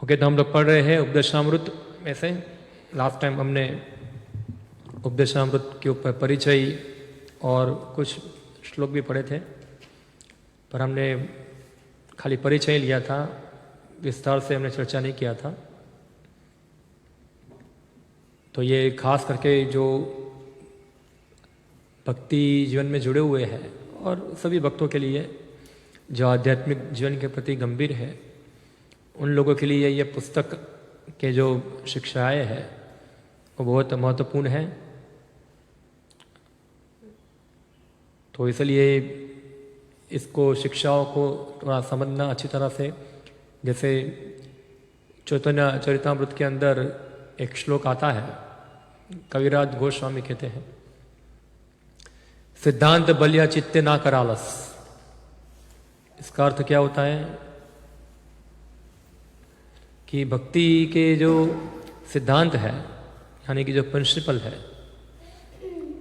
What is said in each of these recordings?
Okay, तो हम लोग पढ़ रहे हैं उपदेशामृत में से। लास्ट टाइम हमने उपदेशामृत के ऊपर परिचय और कुछ श्लोक भी पढ़े थे, पर हमने खाली परिचय लिया था, विस्तार से हमने चर्चा नहीं किया था। तो ये खास करके जो भक्ति जीवन में जुड़े हुए हैं और सभी भक्तों के लिए जो आध्यात्मिक जीवन के प्रति गंभीर है, उन लोगों के लिए ये पुस्तक के जो शिक्षाएं हैं वो बहुत महत्वपूर्ण है। तो इसलिए इसको शिक्षाओं को थोड़ा समझना अच्छी तरह से, जैसे चैतन्य चरितामृत के अंदर एक श्लोक आता है, कविराज गोस्वामी कहते हैं, सिद्धांत बलिया चित्ते ना करालस। इसका अर्थ क्या होता है कि भक्ति के जो सिद्धांत है, यानी कि जो प्रिंसिपल है,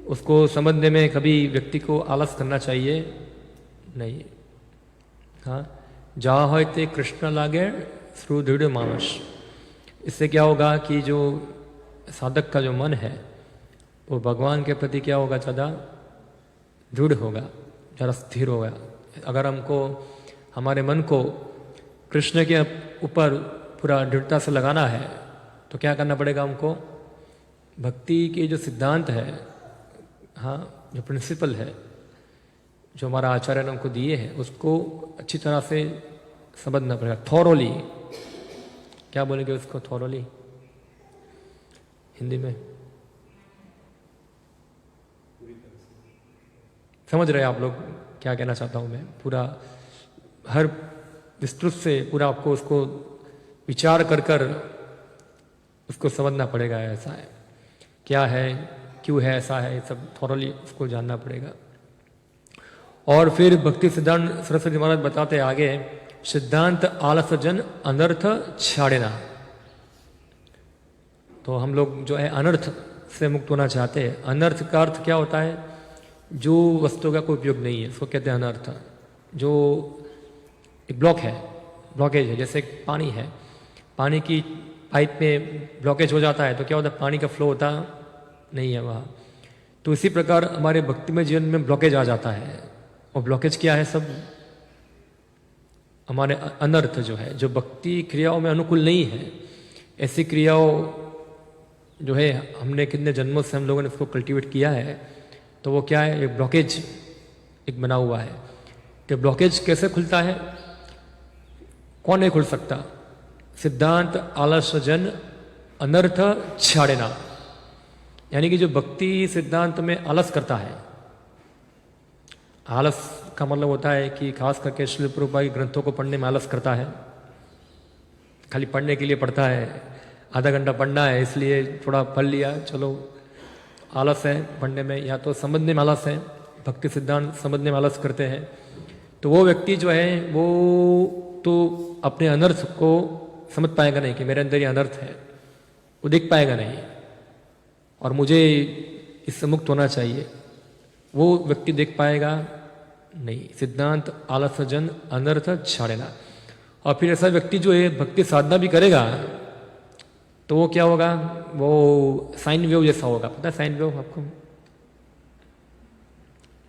उसको समझने में कभी व्यक्ति को आलस करना चाहिए नहीं। हाँ, जहाँ हो ते कृष्ण लागे श्रु दृढ़ मानस। इससे क्या होगा कि जो साधक का जो मन है वो भगवान के प्रति क्या होगा, ज़्यादा दृढ़ होगा, ज़्यादा स्थिर होगा। अगर हमको हमारे मन को कृष्ण के ऊपर पूरा दृढ़ता से लगाना है तो क्या करना पड़ेगा हमको? भक्ति के जो सिद्धांत है, हाँ, जो प्रिंसिपल है, जो हमारा आचार्य ने हमको दिए हैं, उसको अच्छी तरह से समझना पड़ेगा। थॉरोली, क्या बोलेंगे उसको? थॉरोली हिंदी में समझ रहे हैं आप लोग क्या कहना चाहता हूं मैं? पूरा हर विस्तृत से पूरा आपको उसको विचार कर कर उसको समझना पड़ेगा। ऐसा है, क्या है, क्यों है, ऐसा है, सब थॉरली उसको जानना पड़ेगा। और फिर भक्ति सिद्धांत सरस्वती महाराज बताते आगे, सिद्धांत आलस जन अनर्थ छाड़ेना। तो हम लोग जो है अनर्थ से मुक्त होना चाहते हैं। अनर्थ का अर्थ क्या होता है? जो वस्तु का कोई उपयोग नहीं है, उसको कहते हैं अनर्थ। जो एक ब्लॉक है, ब्लॉकेज है, जैसे पानी है, पानी की पाइप में ब्लॉकेज हो जाता है तो क्या होता है? पानी का फ्लो होता नहीं है वहाँ। तो इसी प्रकार हमारे भक्तिमय जीवन में ब्लॉकेज आ जाता है। और ब्लॉकेज क्या है? सब हमारे अनर्थ जो है, जो भक्ति क्रियाओं में अनुकूल नहीं है, ऐसी क्रियाओं जो है हमने कितने जन्मों से हम लोगों ने उसको कल्टीवेट किया है, तो वो क्या है? एक ब्लॉकेज एक बना हुआ है। तो ब्लॉकेज कैसे खुलता है? कौन नहीं खुल सकता? सिद्धांत आलस जन अनर्थ छाड़ेना, यानी कि जो भक्ति सिद्धांत में आलस करता है। आलस का मतलब होता है कि खास करके श्रील प्रभुपाद के ग्रंथों को पढ़ने में आलस करता है। खाली पढ़ने के लिए पढ़ता है, आधा घंटा पढ़ना है इसलिए थोड़ा पढ़ लिया, चलो, आलस है पढ़ने में। या तो समझने में आलस है, भक्ति सिद्धांत समझने में आलस करते हैं। तो वो व्यक्ति जो है वो तो अपने अनर्थ को समझ पाएगा नहीं कि मेरे अंदर ये अनर्थ है, वो देख पाएगा नहीं और मुझे इससे मुक्त होना चाहिए, वो व्यक्ति देख पाएगा नहीं। सिद्धांत आलस जन अनर्थ छाड़ेना। और फिर ऐसा व्यक्ति जो है भक्ति साधना भी करेगा तो वो क्या होगा? वो साइन वेव जैसा होगा। पता है साइन वेव आपको?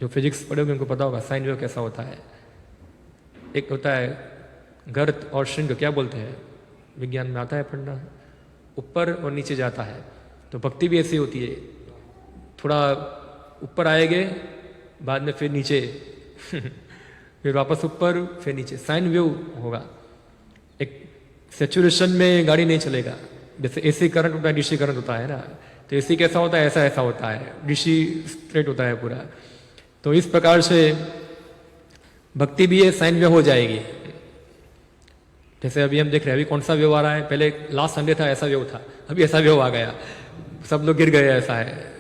जो फिजिक्स पढ़े होंगे उनको पता होगा साइन वेव कैसा होता है। एक होता है गर्त और श्रृंग, क्या बोलते हैं, विज्ञान में आता है पढ़ना, ऊपर और नीचे जाता है। तो भक्ति भी ऐसी होती है, थोड़ा ऊपर आएंगे, बाद में फिर नीचे फिर वापस ऊपर, फिर नीचे। साइन वेव होगा। एक सैचुरेशन में गाड़ी नहीं चलेगा, जैसे एसी करंट होता है, डीसी करंट होता है ना। तो एसी कैसा होता है? ऐसा ऐसा होता है, डीसी स्ट्रेट होता है पूरा। तो इस प्रकार से भक्ति भी ये साइन वेव हो जाएगी। जैसे अभी हम देख रहे हैं, अभी कौन सा वेव आ रहा है? पहले लास्ट संडे था ऐसा वेव था, अभी ऐसा वेव आ गया, सब लोग गिर गए, ऐसा है।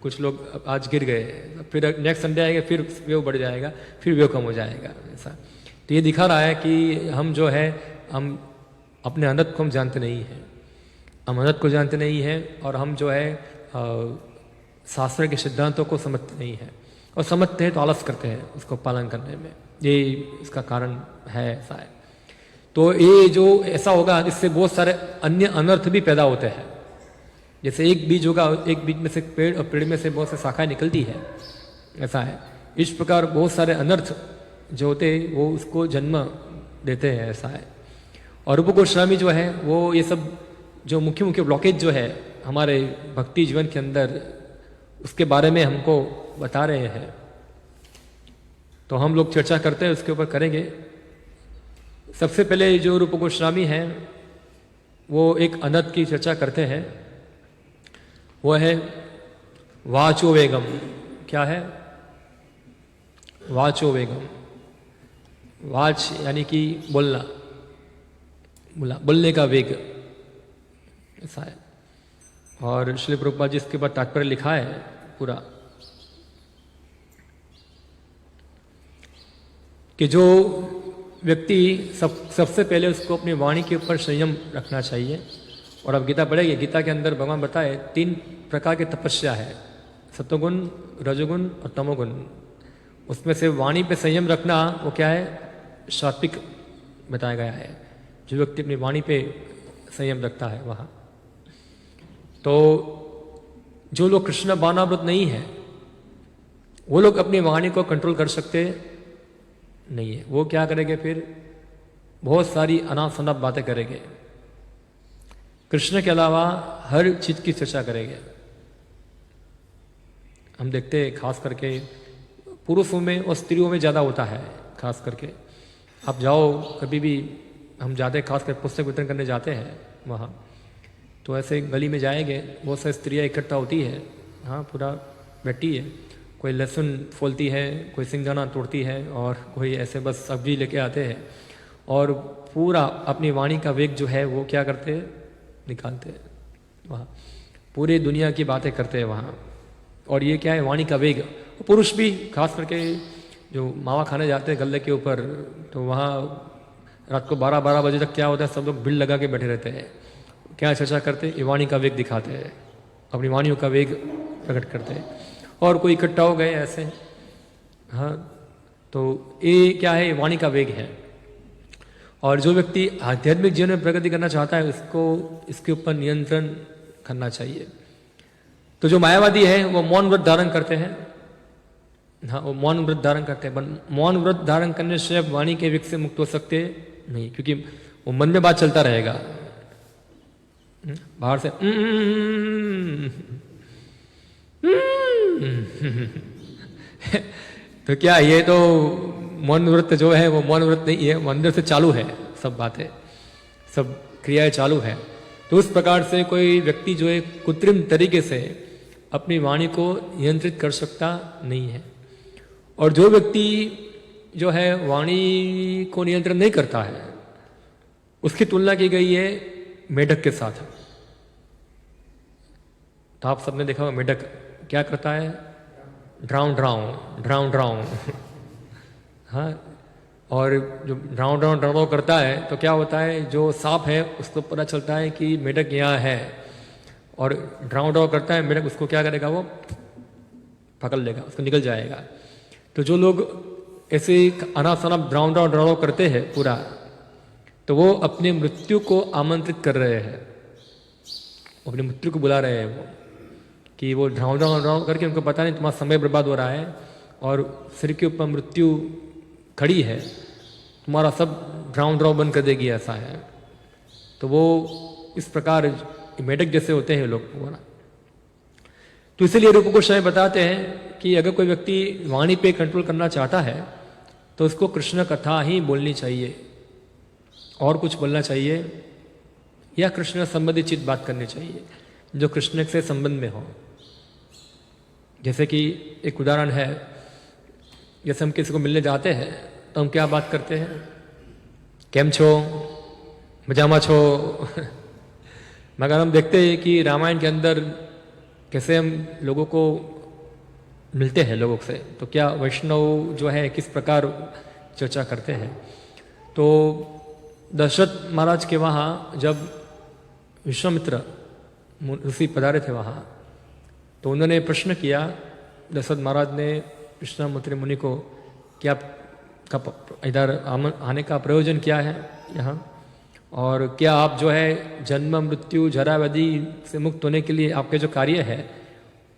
कुछ लोग आज गिर गए, फिर नेक्स्ट संडे आएगा, फिर वेव बढ़ जाएगा, फिर वेव कम हो जाएगा, ऐसा। तो ये दिखा रहा है कि हम जो है, हम अपने अनर्थ को हम जानते नहीं हैं, हम अनर्थ को जानते नहीं हैं, और हम जो है शास्त्र के सिद्धांतों को समझते नहीं हैं, और समझते हैं तो आलस करते हैं उसको पालन करने में। ये इसका कारण है, ऐसा है। तो ये जो ऐसा होगा इससे बहुत सारे अन्य अनर्थ भी पैदा होते हैं। जैसे एक बीज होगा, एक बीज में से पेड़ और पेड़ में से बहुत सी शाखाएं निकलती है, ऐसा है। इस प्रकार बहुत सारे अनर्थ जो होते हैं वो उसको जन्म देते हैं, ऐसा है। और रूप गोस्वामी जो है वो ये सब जो मुख्य मुख्य ब्लॉकेज जो है हमारे भक्ति जीवन के अंदर, उसके बारे में हमको बता रहे हैं। तो हम लोग चर्चा करते हैं, उसके ऊपर करेंगे। सबसे पहले जो रूप गोस्वामी हैं वो एक अनर्थ की चर्चा करते हैं, वो है वाचो वेगम। क्या है वाचो वेगम? वाच यानी कि बोलना, बोलने का वेग, ऐसा है। और श्री प्रभुपाद जी इसके बाद तात्पर्य लिखा है पूरा कि जो व्यक्ति सबसे पहले उसको अपनी वाणी के ऊपर संयम रखना चाहिए। और अब गीता पढ़ेगी, गीता के अंदर भगवान बताए 3 प्रकार की तपस्या है, सत्वगुण, रजोगुण और तमोगुण। उसमें से वाणी पे संयम रखना वो क्या है, सात्विक बताया गया है। जो व्यक्ति अपनी वाणी पे संयम रखता है वहाँ, तो जो लोग कृष्ण बाणाव्रत नहीं है वो लोग अपनी वाणी को कंट्रोल कर सकते नहीं है। वो क्या करेंगे, फिर बहुत सारी अनाप शनाप बातें करेंगे, कृष्ण के अलावा हर चीज की चर्चा करेंगे। हम देखते हैं खास करके पुरुषों में और स्त्रियों में ज़्यादा होता है। खास करके आप जाओ कभी भी, हम जाते खास कर पुस्तक वितरण करने जाते हैं वहाँ, तो ऐसे गली में जाएंगे, बहुत सारी स्त्रियाँ इकट्ठा होती है, हाँ पूरा बैठी है, कोई लहसुन फोलती है, कोई सिंगाना तोड़ती है, और कोई ऐसे बस सब्जी लेके आते हैं, और पूरा अपनी वाणी का वेग जो है वो क्या करते हैं, निकालते हैं वहाँ, पूरी दुनिया की बातें करते हैं वहाँ। और ये क्या है, वाणी का वेग। पुरुष भी खास करके जो मावा खाने जाते हैं गले के ऊपर, तो वहाँ रात को 12-12 बजे तक क्या होता है, सब लोग भीड़ लगा के बैठे रहते हैं। क्या चर्चा करते हैं, वाणी का वेग दिखाते हैं, अपनी वाणियों का वेग प्रकट करते हैं। और कोई इकट्ठा हो गए ऐसे, हाँ, तो ये क्या है, वाणी का वेग है। और जो व्यक्ति आध्यात्मिक जीवन में प्रगति करना चाहता है उसको इसके ऊपर नियंत्रण करना चाहिए। तो जो मायावादी है वो मौन व्रत धारण करते हैं, हाँ वो मौन व्रत धारण करते हैं, पर मौन व्रत धारण करने से अब वाणी के वेग से मुक्त हो सकते नहीं, क्योंकि वो मन में बात चलता रहेगा, बाहर से तो क्या ये तो मौन व्रत जो है वो मौन व्रत नहीं है, वो अंदर से चालू है, सब बातें, सब क्रियाएं चालू है। तो उस प्रकार से कोई व्यक्ति जो है कृत्रिम तरीके से अपनी वाणी को नियंत्रित कर सकता नहीं है। और जो व्यक्ति जो है वाणी को नियंत्रण नहीं करता है, उसकी तुलना की गई है मेढक के साथ। तो आप सबने देखा होगा मेढक क्या करता है, ड्राउं ड्राउं ड्राउं ड्राउं हाँ, और जो ड्राउं ड्राउं ड्राउं करता है तो क्या होता है, जो सांप है उसको पता चलता है कि मेढक यहाँ है, और ड्राउं ड्राउं करता है मेढक, उसको क्या करेगा, वो पकड़ लेगा, उसको निकल जाएगा। तो जो लोग ऐसे अनाप शनाप ड्राउं ड्राउं ड्राउं करते हैं पूरा, तो वो अपने मृत्यु को आमंत्रित कर रहे हैं, अपनी मृत्यु को बुला रहे हैं वो, कि वो ड्राउं ड्राउं ड्राउं करके उनको पता नहीं तुम्हारा समय बर्बाद हो रहा है और सिर के ऊपर मृत्यु खड़ी है, तुम्हारा सब ड्राउं ड्राउं बंद कर देगी, ऐसा है। तो वो इस प्रकार मेढक जैसे होते हैं लोग वो ना। तो इसीलिए रूप गोस्वामी बताते हैं कि अगर कोई व्यक्ति वाणी पे कंट्रोल करना चाहता है तो उसको कृष्ण कथा ही बोलनी चाहिए, और कुछ बोलना चाहिए, या कृष्ण संबंधित चीज बात करनी चाहिए जो कृष्ण से संबंध में हो। जैसे कि एक उदाहरण है, जैसे हम किसी को मिलने जाते हैं तो हम क्या बात करते हैं, केम छो, मजामा छो मगर हम देखते हैं कि रामायण के अंदर कैसे हम लोगों को मिलते हैं लोगों से, तो क्या वैष्णव जो है किस प्रकार चर्चा करते हैं। तो दशरथ महाराज के वहाँ जब विश्वामित्र ऋषि पधारे थे वहाँ, तो उन्होंने प्रश्न किया, दशरथ महाराज ने विश्वामित्र मुनि को, कि आपका इधर आने का प्रयोजन क्या है। यहाँ। और क्या आप जो है जन्म मृत्यु जरा व्याधि से मुक्त होने के लिए आपके जो कार्य है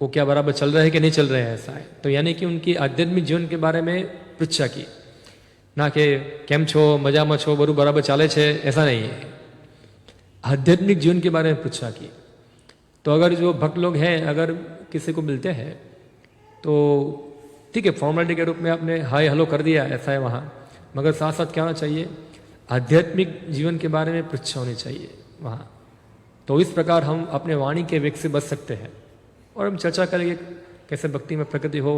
वो क्या बराबर चल रहे हैं कि नहीं चल रहे हैं, ऐसा है। तो यानी कि उनकी आध्यात्मिक जीवन के बारे में पृच्छा की, ना कि केम छो मजाમાં છો બધું बराबर ચાલે છે, ऐसा नहीं है। आध्यात्मिक जीवन के बारे में पृच्छा की। तो अगर जो भक्त लोग हैं अगर किसी को मिलते हैं तो ठीक है, फॉर्मेलिटी के रूप में आपने हाय हेलो कर दिया, ऐसा है वहाँ, मगर साथ साथ क्या होना चाहिए, आध्यात्मिक जीवन के बारे में पृच्छा होनी चाहिए वहाँ। तो इस प्रकार हम अपने वाणी के वेग से बच सकते हैं। और हम चर्चा करेंगे कैसे भक्ति में प्रकृति हो,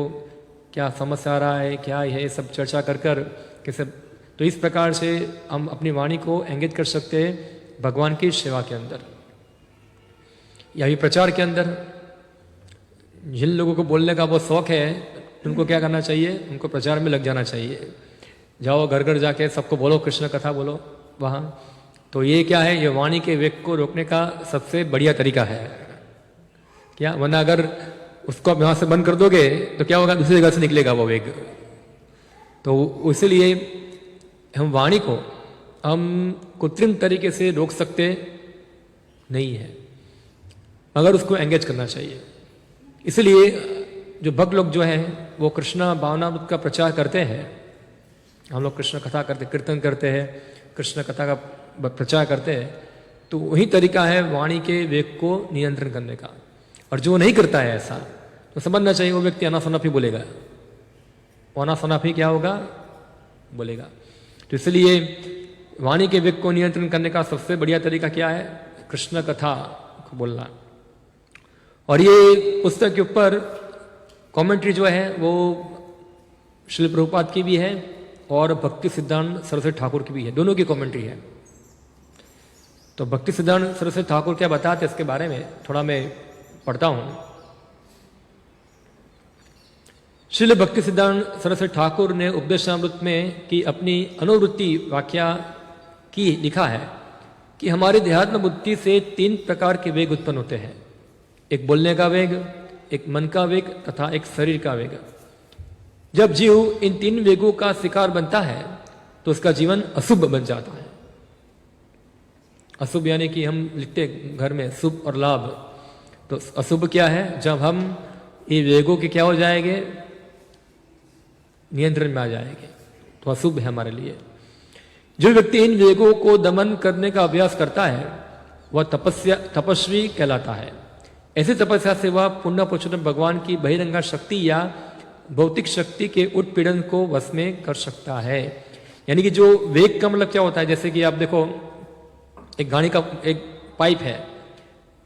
क्या समस्या आ रहा है, क्या है, सब चर्चा कर कर कैसे। तो इस प्रकार से हम अपनी वाणी को एंगेज कर सकते हैं भगवान की सेवा के अंदर या भी प्रचार के अंदर। जिन लोगों को बोलने का बहुत शौक है उनको क्या करना चाहिए, उनको प्रचार में लग जाना चाहिए। जाओ घर घर जाके सबको बोलो, कृष्ण कथा बोलो वहाँ। तो ये क्या है, ये वाणी के वेग को रोकने का सबसे बढ़िया तरीका है क्या। वरना अगर उसको आप यहाँ से बंद कर दोगे तो क्या होगा, दूसरी जगह से निकलेगा वो वेग। तो इसलिए हम वाणी को हम कृत्रिम तरीके से रोक सकते नहीं है, मगर उसको एंगेज करना चाहिए। इसलिए जो भक्त लोग जो हैं वो कृष्ण भावनामृत का प्रचार करते हैं। हम लोग कृष्ण कथा करते, कीर्तन करते हैं, कृष्ण कथा का प्रचार करते हैं। तो वही तरीका है वाणी के वेग को नियंत्रण करने का। और जो नहीं करता है ऐसा तो समझना चाहिए वो व्यक्ति अनासनाफी बोलेगा। अनासनाफी क्या होगा, बोलेगा। तो इसलिए वाणी के वेग को नियंत्रण करने का सबसे बढ़िया तरीका क्या है, कृष्ण कथा को बोलना। और ये पुस्तक के ऊपर कमेंट्री जो है वो श्रील प्रभुपाद की भी है और भक्ति सिद्धांत सरस्वती ठाकुर की भी है, दोनों की कमेंट्री है। तो भक्ति सिद्धांत सरस्वती ठाकुर क्या बताते इसके बारे में थोड़ा मैं पढ़ता हूं। श्रील भक्ति सिद्धांत सरस्वती ठाकुर ने उपदेशामृत में की अपनी अनुवृत्ति व्याख्या की लिखा है कि हमारी देहात्म बुद्धि से 3 प्रकार के वेग उत्पन्न होते हैं, एक बोलने का वेग, एक मन का वेग तथा एक शरीर का वेग। जब जीव इन 3 वेगों का शिकार बनता है तो उसका जीवन अशुभ बन जाता है। अशुभ यानी कि हम लिखते घर में शुभ और लाभ, तो अशुभ क्या है, जब हम ये वेगों के क्या हो जाएंगे, नियंत्रण में आ जाएंगे, तो अशुभ है हमारे लिए। जो व्यक्ति इन वेगों को दमन करने का अभ्यास करता है वह तपस्वी कहलाता है। ऐसी तपस्या से वह पुण्य पुरुषोत्तम भगवान की बहिरंगा शक्ति या भौतिक शक्ति के उत्पीड़न को वश में कर सकता है। यानी कि जो वेग का मतलब क्या होता है, जैसे कि आप देखो एक गाड़ी का एक पाइप है,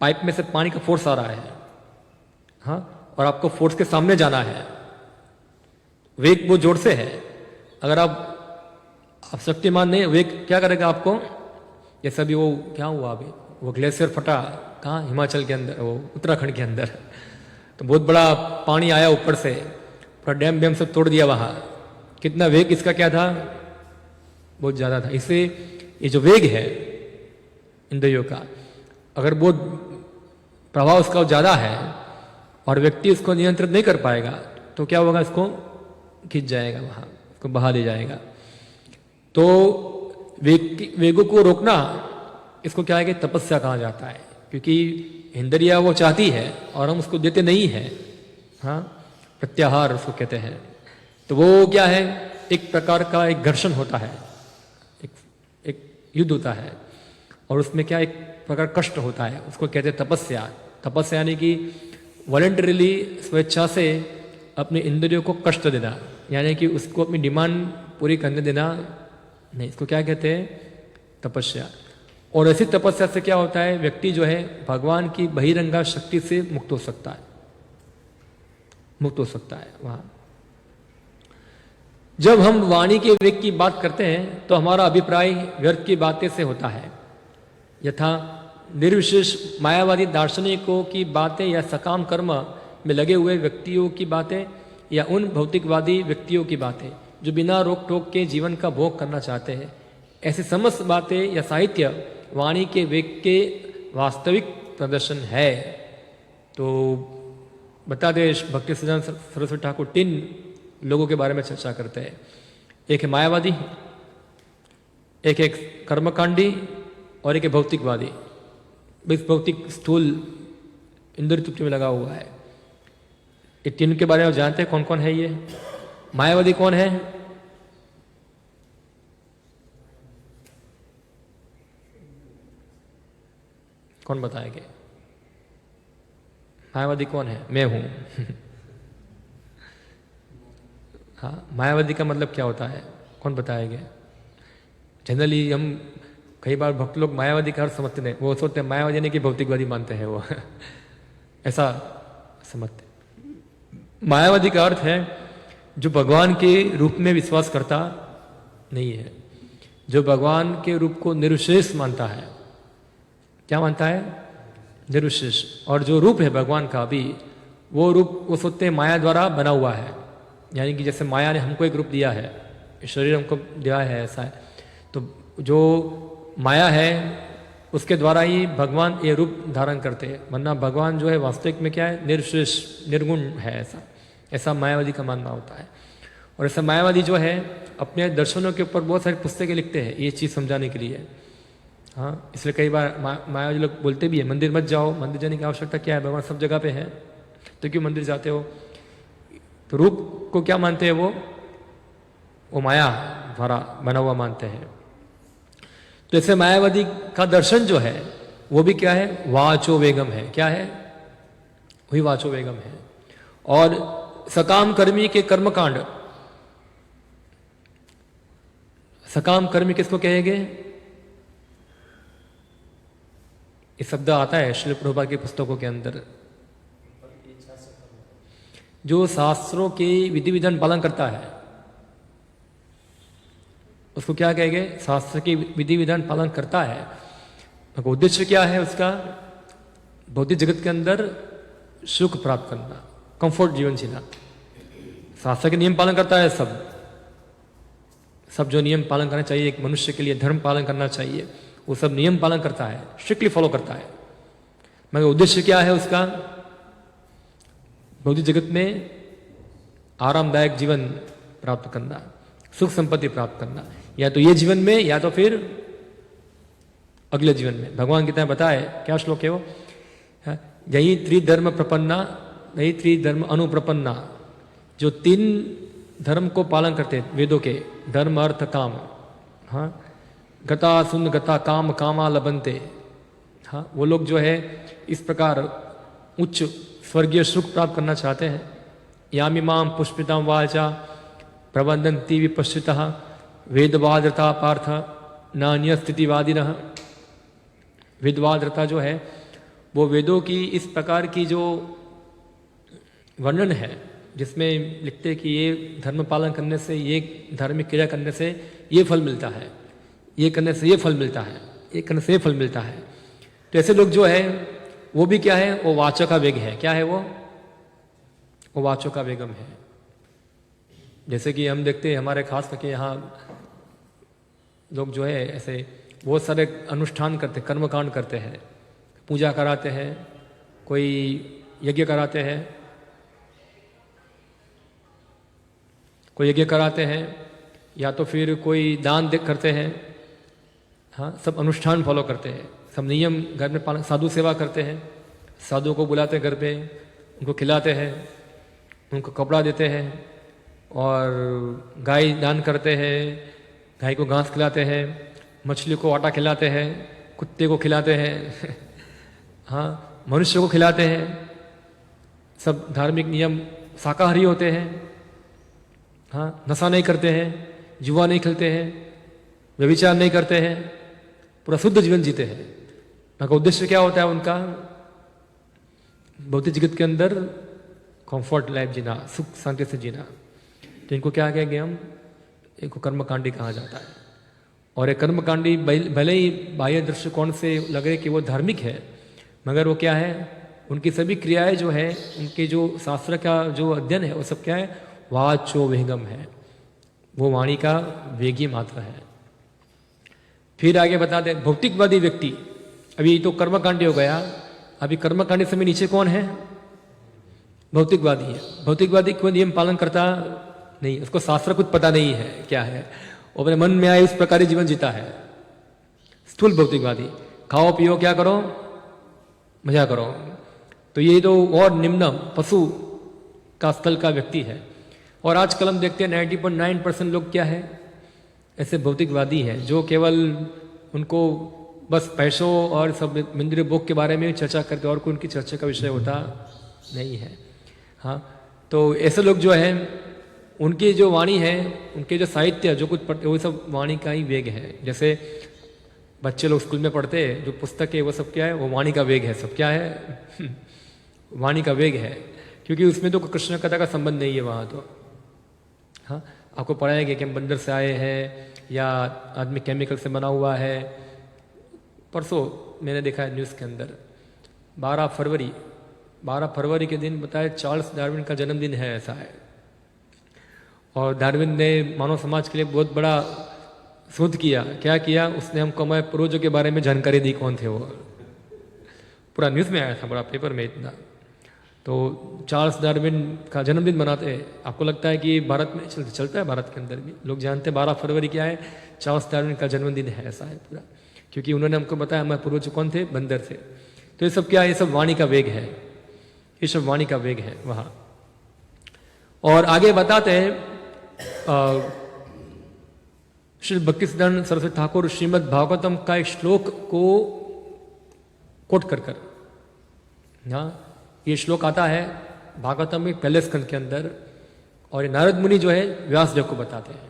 पाइप में से पानी का फोर्स आ रहा है, हाँ, और आपको फोर्स के सामने जाना है, वेग वो जोर से है। अगर आप शक्तिमान नहीं, वेग क्या करेगा आपको, जैसे अभी वो क्या हुआ, अभी वो ग्लेशियर फटा कहाँ, हिमाचल के अंदर, वो उत्तराखंड के अंदर, तो बहुत बड़ा पानी आया ऊपर से, पूरा डैम वैम सब तोड़ दिया वहाँ। कितना वेग इसका क्या था, बहुत ज़्यादा था। इससे ये जो वेग है इंद्रियों का, अगर बहुत प्रभाव उसका ज़्यादा है और व्यक्ति उसको नियंत्रित नहीं कर पाएगा तो क्या होगा, इसको खींच जाएगा वहाँ, उसको बहा ले जाएगा। तो वेगों को रोकना, इसको क्या है कि तपस्या कहा जाता है, क्योंकि इंद्रिया वो चाहती है और हम उसको देते नहीं है, हाँ, प्रत्याहार उसको कहते हैं। तो वो क्या है, एक प्रकार का एक घर्षण होता है, एक युद्ध होता है, और उसमें क्या एक प्रकार कष्ट होता है, उसको कहते हैं तपस्या। तपस्या यानी कि वॉलंटरीली, स्वेच्छा से अपने इंद्रियों को कष्ट देना, यानी कि उसको अपनी डिमांड पूरी करने देना नहीं, इसको क्या कहते हैं, तपस्या। और ऐसी तपस्या से क्या होता है, व्यक्ति जो है भगवान की बहिरंगा शक्ति से मुक्त हो सकता है, मुक्त हो सकता है वहां। जब हम वाणी के वेग की बात करते हैं तो हमारा अभिप्राय व्यर्थ की बातें से होता है, यथा निर्विशेष मायावादी दार्शनिकों की बातें या सकाम कर्म में लगे हुए व्यक्तियों की बातें या उन भौतिकवादी व्यक्तियों की बातें जो बिना रोक टोक के जीवन का भोग करना चाहते हैं। ऐसी समस्त बातें या साहित्य वाणी के वेग के वास्तविक प्रदर्शन है। तो बता दे भक्ति सिद्धांत सरस्वती ठाकुर 3 लोगों के बारे में चर्चा करते हैं। एक है मायावादी, एक एक कर्मकांडी और एक है भौतिकवादी। इस भौतिक स्थूल इंद्रिय तृप्ति में लगा हुआ है। ये तीन के बारे में जानते हैं कौन कौन है ये? मायावादी कौन है? कौन बताएंगे? मायावादी कौन है? मैं हूं। हाँ, मायावादी का मतलब क्या होता है? कौन बताएंगे? जनरली हम कई बार भक्त लोग मायावादी का अर्थ समझते नहीं, वो सोचते हैं मायावादी नहीं कि भौतिकवादी मानते हैं वो। ऐसा समझते। मायावादी का अर्थ है जो भगवान के रूप में विश्वास करता नहीं है, जो भगवान के रूप को निर्विशेष मानता है। क्या मानता है? निर्विशेष। और जो रूप है भगवान का भी, वो रूप वो सोचते हैं माया द्वारा बना हुआ है। यानी कि जैसे माया ने हमको एक रूप दिया है, शरीर हमको दिया है, ऐसा है। तो जो माया है उसके द्वारा ही भगवान ये रूप धारण करते हैं, वरना भगवान जो है वास्तविक में क्या है? निर्विशेष, निर्गुण है। ऐसा मायावादी का मानना होता है। और ऐसा मायावादी जो है अपने दर्शनों के ऊपर बहुत सारी पुस्तकें लिखते हैं ये चीज़ समझाने के लिए। हाँ, इसलिए कई बार मायावादी लोग बोलते भी है मंदिर मत जाओ, मंदिर जाने की आवश्यकता क्या है? भगवान सब जगह पे है, तो क्यों मंदिर जाते हो? तो रूप को क्या मानते हैं वो माया द्वारा बना हुआ मानते हैं। तो ऐसे मायावादी का दर्शन जो है वो भी क्या है? वाचो वेगम है। क्या है? वही वाचो वेगम है। और सकाम कर्मी के कर्मकांड, सकाम कर्मी किसको कहेंगे? ये शब्द आता है श्रील प्रभुपाद की पुस्तकों के अंदर। जो शास्त्रों के विधि विधान पालन करता है उसको क्या कहेंगे? शास्त्र के विधि विधान पालन करता है। उद्देश्य क्या है उसका? भौतिक जगत के अंदर सुख प्राप्त करना, कंफर्ट जीवन जीना। शास्त्र के नियम पालन करता है। सब जो नियम पालन करना चाहिए एक मनुष्य के लिए, धर्म पालन करना चाहिए, वो सब नियम पालन करता है, स्ट्रिक्टली फॉलो करता है। मगर उद्देश्य क्या है उसका? भौतिक जगत में आरामदायक जीवन प्राप्त करना, सुख संपत्ति प्राप्त करना, या तो ये जीवन में या तो फिर अगले जीवन में। भगवान कितना बताए, क्या श्लोक है वो? यही त्रिधर्म प्रपन्ना, यही त्रिधर्म अनुप्रपन्ना, जो तीन धर्म को पालन करते हैं वेदों के, धर्म अर्थ काम। हाँ, गता सुन गता काम कामा लबनते। हाँ, वो लोग जो है इस प्रकार उच्च स्वर्गीय सुख प्राप्त करना चाहते हैं। यामिमाम पुष्पिताम वाचा प्रबंधन्ति विपश्चितः वेदवादरता पार्थ नान्य स्थितिवादिनः। वेदवादरता जो है वो वेदों की इस प्रकार की जो वर्णन है जिसमें लिखते हैं कि ये धर्म पालन करने से, ये धार्मिक क्रिया करने से ये फल मिलता है, ये करने से ये फल मिलता है, ये करने से ये फल मिलता है। तो ऐसे लोग जो है वो भी क्या है? वो वाचो का वेग है। क्या है वो वाचो का वेगम है। जैसे कि हम देखते हैं हमारे खास करके यहाँ लोग जो है ऐसे बहुत सारे अनुष्ठान करते, कर्मकांड करते हैं, पूजा कराते हैं, कोई यज्ञ कराते हैं, या तो फिर कोई दान करते हैं। हाँ, सब अनुष्ठान फॉलो करते हैं, सब नियम घर में पालन, साधु सेवा करते हैं, साधुओं को बुलाते हैं घर पे, उनको खिलाते हैं, उनको कपड़ा देते हैं, और गाय दान करते हैं, गाय को घास खिलाते हैं, मछली को आटा खिलाते हैं, कुत्ते को खिलाते हैं। हाँ, मनुष्य को खिलाते हैं। सब धार्मिक नियम, शाकाहारी होते हैं। हाँ, नशा नहीं करते हैं, जुआ नहीं खेलते हैं, व्यभिचार नहीं करते हैं, पूरा शुद्ध जीवन जीते हैं। उनका उद्देश्य क्या होता है? उनका भौतिक जगत के अंदर कंफर्ट लाइफ जीना, सुख शांति से जीना। तो इनको क्या कहेंगे हम? इनको कर्मकांडी कहा जाता है। और एक कर्मकांडी भले ही बाह्य दृष्टिकोण से लगे कि वो धार्मिक है, मगर वो क्या है? उनकी सभी क्रियाएं जो है, उनके जो शास्त्र का जो अध्ययन है, वो सब क्या है? वाचो वेगम है। वो वाणी का वेगी मात्र है। फिर आगे बताते हैं भौतिकवादी व्यक्ति। अभी तो कर्मकांडी हो गया, अभी कर्मकांडी से नीचे कौन है? भौतिकवादी है। भौतिकवादी कोई नियम पालन करता नहीं, उसको शास्त्र कुछ पता नहीं है क्या है, वो अपने मन में आए इस प्रकार जीवन जीता है। स्थूल भौतिकवादी, खाओ पियो क्या करो, मजा करो। तो ये तो और निम्न पशु का स्थल का व्यक्ति है। और आजकल हम देखते हैं 90.9% लोग क्या है, ऐसे भौतिकवादी है जो केवल उनको बस पैसों और सब इंद्रिय भोग के बारे में चर्चा करते, और कोई उनकी चर्चा का विषय होता नहीं है। हाँ, तो ऐसे लोग जो है उनकी जो वाणी है, उनके जो साहित्य जो कुछ पढ़ते वो सब वाणी का ही वेग है। जैसे बच्चे लोग स्कूल में पढ़ते हैं जो पुस्तक है वो सब क्या है, वो वाणी का वेग है, सब क्या है वाणी का वेग है, क्योंकि उसमें तो कृष्ण कथा का संबंध नहीं है वहाँ तो। हाँ, आपको पढ़ाएंगे कि हम बंदर से आए हैं या आदमी केमिकल से बना हुआ है। परसों मैंने देखा है न्यूज़ के अंदर 12 फरवरी के दिन बताया चार्ल्स डार्विन का जन्मदिन है, ऐसा है। और डार्विन ने मानव समाज के लिए बहुत बड़ा शोध किया। क्या किया उसने? हमको हमारे पूर्वजों के बारे में जानकारी दी, कौन थे वो। पूरा न्यूज़ में आया था, बड़ा पेपर में इतना। तो चार्ल्स डार्विन का जन्मदिन मनाते हैं। आपको लगता है कि भारत में चलता है? भारत के अंदर भी लोग जानते हैं 12 फरवरी क्या है, चार्ल्स डार्विन का जन्मदिन है, ऐसा है पूरा। क्योंकि उन्होंने हमको बताया हमारे पूर्वज कौन थे, बंदर थे। तो ये सब क्या है? ये सब वाणी का वेग है, ये सब वाणी का वेग है वहाँ। और आगे बताते हैं श्री भक्तिसिद्धानंद सरस्वती ठाकुर श्रीमद् भागवतम का एक श्लोक को कोट कर कर, हाँ, ये श्लोक आता है भागवतम में पहले स्कंद के अंदर। और ये नारद मुनि जो है व्यासदेव को बताते हैं।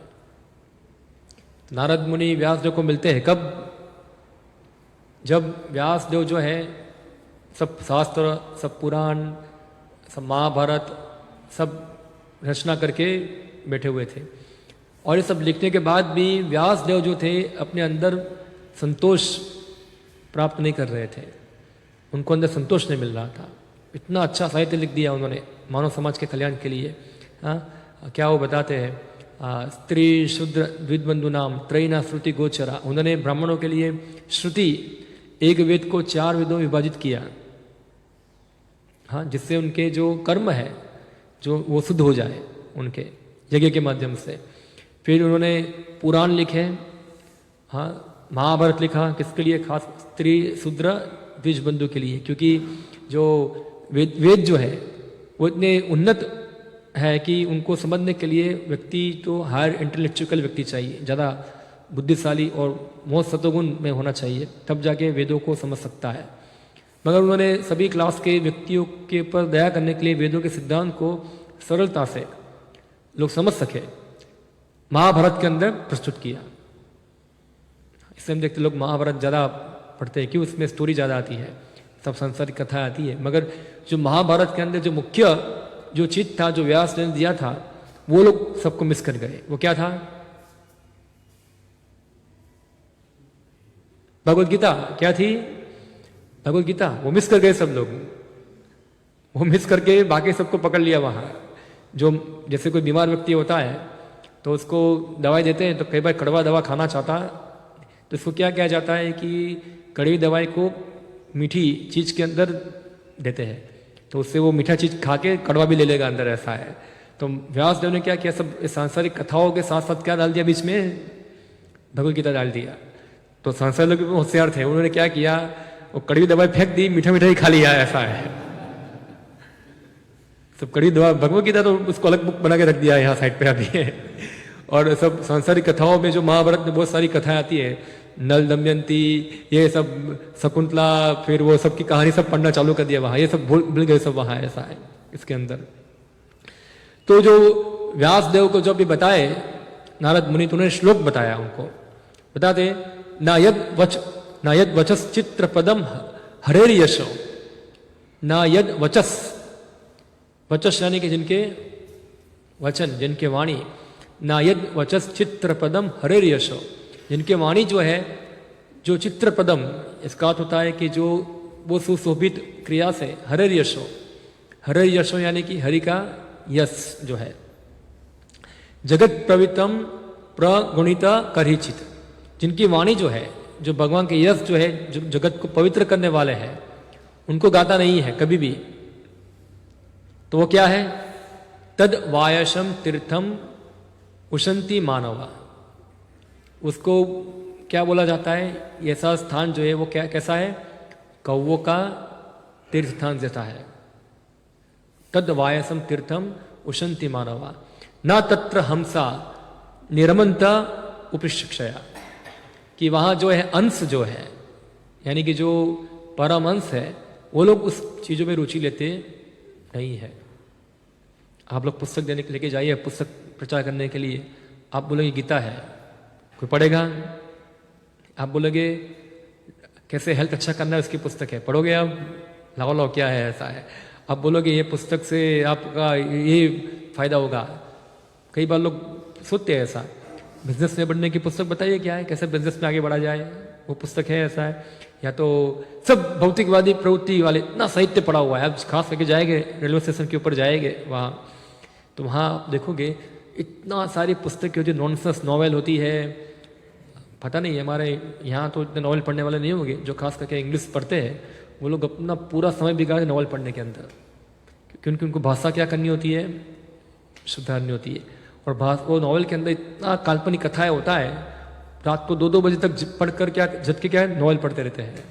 नारद मुनि व्यासदेव को मिलते हैं कब? जब व्यासदेव जो है सब शास्त्र, सब पुराण, सब महाभारत सब रचना करके बैठे हुए थे। और ये सब लिखने के बाद भी व्यासदेव जो थे अपने अंदर संतोष प्राप्त नहीं कर रहे थे, उनको अंदर संतोष नहीं मिल रहा था। इतना अच्छा साहित्य लिख दिया उन्होंने मानव समाज के कल्याण के लिए। हाँ, क्या वो बताते हैं, स्त्री शूद्र द्विजबंधु नाम त्रयीना श्रुति गोचरा। उन्होंने ब्राह्मणों के लिए श्रुति, एक वेद को 4 वेदों में विभाजित किया। हाँ, जिससे उनके जो कर्म है जो वो शुद्ध हो जाए उनके यज्ञ के माध्यम से। फिर उन्होंने पुराण लिखे, हाँ, महाभारत लिखा, किसके लिए? खास स्त्री शूद्र द्विजबंधु के लिए। क्योंकि जो वेद जो है वो इतने उन्नत है कि उनको समझने के लिए व्यक्ति तो हायर इंटेलेक्चुअल व्यक्ति चाहिए, ज़्यादा बुद्धिशाली और बहुत सतोगुण में होना चाहिए, तब जाके वेदों को समझ सकता है। मगर उन्होंने सभी क्लास के व्यक्तियों के ऊपर दया करने के लिए वेदों के सिद्धांत को सरलता से लोग समझ सके महाभारत के अंदर प्रस्तुत किया। इससे हम देखते लोग महाभारत ज़्यादा पढ़ते हैं, क्यों? उसमें स्टोरी ज़्यादा आती है, सब सांसारिक कथा आती है। मगर जो महाभारत के अंदर जो मुख्य जो चीज था, जो व्यास ने दिया था, वो लोग सबको मिस कर गए। वो क्या था? भगवत गीता। क्या थी? भगवत गीता। वो मिस कर गए सब लोग, वो मिस करके बाकी सबको पकड़ लिया वहां। जो जैसे कोई बीमार व्यक्ति होता है तो उसको दवाई देते हैं, तो कई बार कड़वा दवा खाना चाहता, तो इसको क्या किया जाता है कि कड़वी दवाई को मीठी चीज के अंदर देते हैं, तो उससे वो मीठा चीज खा के कड़वा भी ले लेगा अंदर, ऐसा है। तो व्यासदेव ने क्या किया? सब सांसारिक कथाओं के साथ साथ क्या डाल दिया बीच में? भगवत गीता डाल दिया। तो सांसारिक लोग भी होशियार थे, उन्होंने क्या किया? वो कड़वी दवाई फेंक दी, मीठा मीठा ही खा लिया, ऐसा है। सब कड़वी दवा, भगवत गीता तो उसको अलग बुक बना के रख दिया यहाँ साइड पे अभी है। और सब सांसारिक कथाओं में जो महाभारत में बहुत सारी कथाएं आती है, नल दमयंती, ये सब शकुंतला, फिर वो सब की कहानी सब पढ़ना चालू कर दिया वहां, ये सब भूल गए सब वहां, ऐसा है इसके अंदर। तो जो व्यासदेव को जब भी बताए नारद मुनि, तो उन्होंने श्लोक बताया उनको, बताते ना यद वचस चित्र पदम हरेर यशो, ना यद वचस, वचस यानी कि जिनके वचन, जिनके वाणी, ना यद वचस चित्र पदम हरेर यशो, जिनके वाणी जो है, जो चित्र पदम, इसका अर्थ होता है कि जो वो सुशोभित क्रिया से, हरेर यशो, हरेर यशो यानी कि हरि का यश जो है, जगत प्रवितम प्रगुणित करहिचित, जिनकी वाणी जो है, जो भगवान के यश जो है, जो जगत को पवित्र करने वाले हैं, उनको गाता नहीं है कभी भी। तो वो क्या है? तद वायशम तीर्थम उशंति मानवा, उसको क्या बोला जाता है, ऐसा स्थान जो है वो क्या कैसा है, कौवों का तीर्थ स्थान जैसा है। तद वायसम तीर्थम उशंति मानवा न तत्र हमसा निरमंता उपशिक्षया, कि वहां जो है अंश जो है, यानी कि जो परम अंश है, वो लोग उस चीजों में रुचि लेते नहीं है। आप लोग पुस्तक देने के लेके जाइए, पुस्तक प्रचार करने के लिए, आप बोलोगे गीता है, कोई पढ़ेगा? आप बोलोगे कैसे हेल्थ अच्छा करना है, उसकी पुस्तक है, पढ़ोगे आप? लाओ लाओ क्या है, ऐसा है। आप बोलोगे ये पुस्तक से आपका ये फायदा होगा। कई बार लोग सोचते हैं ऐसा, बिजनेस में बढ़ने की पुस्तक बताइए क्या है, कैसे बिजनेस में आगे बढ़ा जाए, वो पुस्तक है, ऐसा है। या तो सब भौतिकवादी प्रवृत्ति वाले, इतना साहित्य पढ़ा हुआ है। आप खास करके जाएंगे रेलवे स्टेशन के ऊपर जाएंगे वहाँ, तो वहाँ आप देखोगे इतना सारी पुस्तकें जो नॉनसेंस नॉवेल होती है। पता नहीं हमारे यहाँ तो इतने नॉवेल पढ़ने वाले नहीं होंगे, जो खास करके इंग्लिश पढ़ते हैं वो लोग अपना पूरा समय बिगाड़े नॉवेल पढ़ने के अंदर, क्योंकि उनको भाषा क्या करनी होती है, सुधारनी होती है। और वो नॉवेल के अंदर इतना काल्पनिक कथाएं होता है, रात को 2-2 बजे तक पढ़कर क्या झट के क्या है नॉवेल पढ़ते रहते हैं।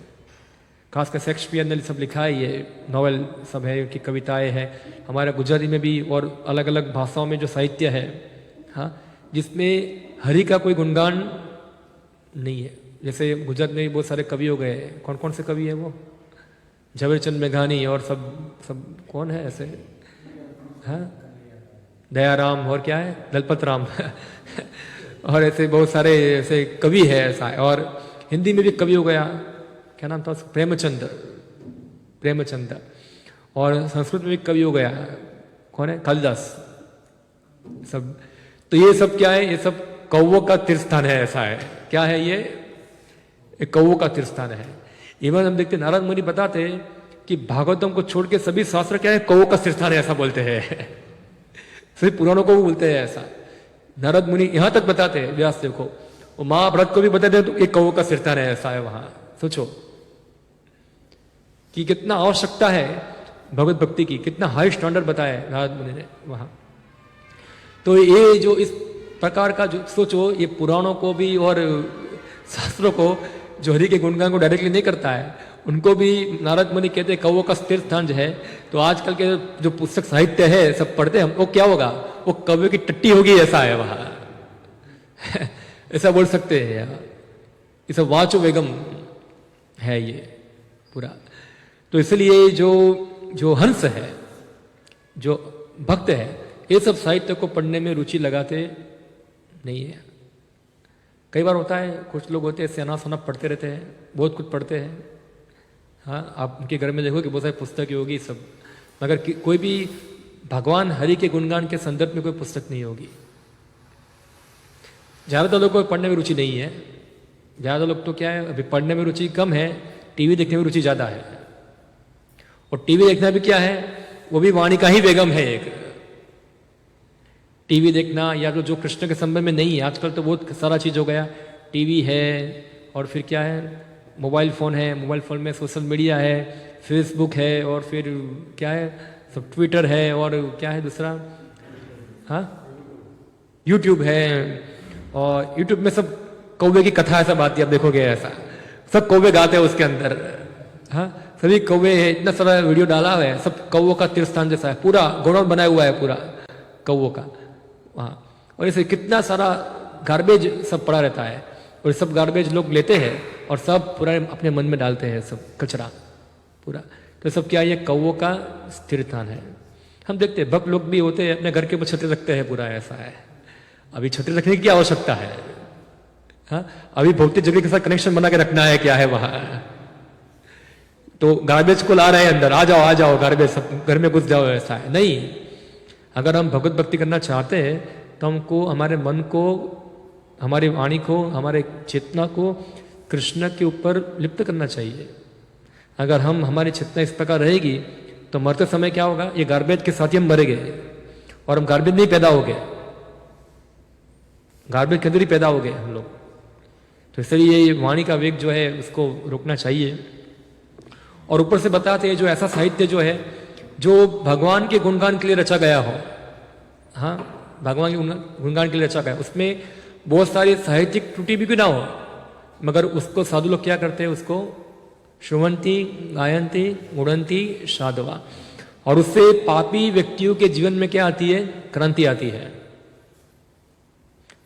खासकर शेक्सपियर ने सब लिखा है, ये नॉवेल सब है, उनकी कविताएं हैं। हमारे गुजराती में भी और अलग अलग भाषाओं में जो साहित्य है, हाँ, जिसमें हरि का कोई गुणगान नहीं है। जैसे गुजरात में बहुत सारे कवि हो गए, कौन कौन से कवि है वो, झवेरचंद मेघानी और सब कौन है ऐसे, हाँ, दयाराम और क्या है, दलपत राम और ऐसे बहुत सारे ऐसे कवि है ऐसा है। और हिंदी में भी कवि हो गया, क्या नाम था उसका, प्रेमचंद। और संस्कृत में भी कवि हो गया, कौन है, कालिदास। सब तो ये सब क्या है, ये सब कौवों का तीर्थ स्थान है, ऐसा है। क्या है ये, एक कौवों का तीर्थ स्थान है। इवन हम देखते नारद मुनि बताते कि भागवतम को छोड़ के सभी शास्त्र क्या है, कौवों का तीर्थ स्थान है, ऐसा बोलते हैं सभी पुराणों को भी बोलते हैं ऐसा। नारद मुनि यहां तक बताते हैं, व्यास देव को, वो महाभारत को भी बताते हैं, तो एक कौवों का तीर्थ स्थान है, ऐसा है वहां। सोचो कि कितना आवश्यकता है भगवत भक्ति की, कितना हाई स्टैंडर्ड बताया है नारद मुनि ने वहां। तो ये जो इस प्रकार का जो सोचो, ये पुराणों को भी और शास्त्रों को जो हरि के गुणगान को डायरेक्टली नहीं करता है, उनको भी नारद मुनि कहते हैं कौवों का तीर्थ स्थान है। तो आजकल के जो पुस्तक साहित्य है सब पढ़ते हैं, वो क्या होगा, वो कौवे की टट्टी होगी, ऐसा है वहां ऐसा बोल सकते हैं यार। ये सब वाचो वेगम है ये पूरा। तो इसलिए जो हंस है, जो भक्त है, ये सब साहित्य को पढ़ने में रुचि लगाते नहीं है। कई बार होता है, कुछ लोग होते हैं सेना सोना पढ़ते रहते हैं, बहुत कुछ पढ़ते हैं। हाँ, आप उनके घर में देखो कि बहुत सारी पुस्तकें होगी सब, मगर कोई भी भगवान हरि के गुणगान के संदर्भ में कोई पुस्तक नहीं होगी। ज्यादातर लोगों को पढ़ने में रुचि नहीं है। ज्यादा लोग तो क्या है, अभी पढ़ने में रुचि कम है, टीवी देखने में रुचि ज्यादा है। और टीवी देखना भी क्या है, वो भी वाणी का ही वेगम है एक। टीवी देखना या तो जो कृष्ण के संबंध में नहीं है, आजकल तो बहुत सारा चीज हो गया, टीवी है और फिर क्या है, मोबाइल फोन है, मोबाइल फोन में सोशल मीडिया है, फेसबुक है, और फिर क्या है, सब ट्विटर है, और क्या है दूसरा, हाँ, यूट्यूब है। और यूट्यूब में सब कौवे की कथा सब आती है, आप देखोगे ऐसा, सब कौवे गाते हैं उसके अंदर। हाँ, सभी कौवे है, इतना सारा वीडियो डाला हुआ है, सब कौवों का तीर्थ स्थान जैसा है, पूरा गोडाउन बनाया हुआ है पूरा कौवों का वहाँ। और ऐसे कितना सारा गार्बेज सब पड़ा रहता है, और सब गार्बेज लोग लेते हैं और सब पूरा अपने मन में डालते हैं, सब कचरा पूरा। तो सब क्या, ये कौवों का स्थिर स्थान है। हम देखते हैं भक्त लोग भी होते हैं, अपने घर के ऊपर छतरी रखते हैं, पूरा ऐसा है। अभी छतरी रखने की क्या आवश्यकता है, हाँ, अभी भौतिक जगह के साथ कनेक्शन बना के रखना है, क्या है वहां। तो गार्बेज को ला रहे हैं अंदर, आ जाओ गार्बेज सब घर में घुस जाओ, ऐसा है नहीं। अगर हम भगवत भक्ति करना चाहते हैं तो हमको हमारे मन को, हमारी वाणी को, हमारे चेतना को कृष्ण के ऊपर लिप्त करना चाहिए। अगर हमारी चेतना इस प्रकार रहेगी तो मरते समय क्या होगा, ये गार्बेज के साथ ही हम मरेंगे, और हम गार्बेज नहीं पैदा हो गए, गार्बेज के अंदर ही पैदा हो गए हम लोग। तो इसलिए ये वाणी का वेग जो है उसको रोकना चाहिए। और ऊपर से बताते हैं जो ऐसा साहित्य जो है जो भगवान के गुणगान के लिए रचा गया हो, हाँ, भगवान के गुणगान के लिए रचा गया, उसमें बहुत सारी साहित्यिक त्रुटि भी ना हो, मगर उसको साधु लोग क्या करते हैं, उसको श्रवंती गायंती गुणंती साधवा, और उससे पापी व्यक्तियों के जीवन में क्या आती है, क्रांति आती है।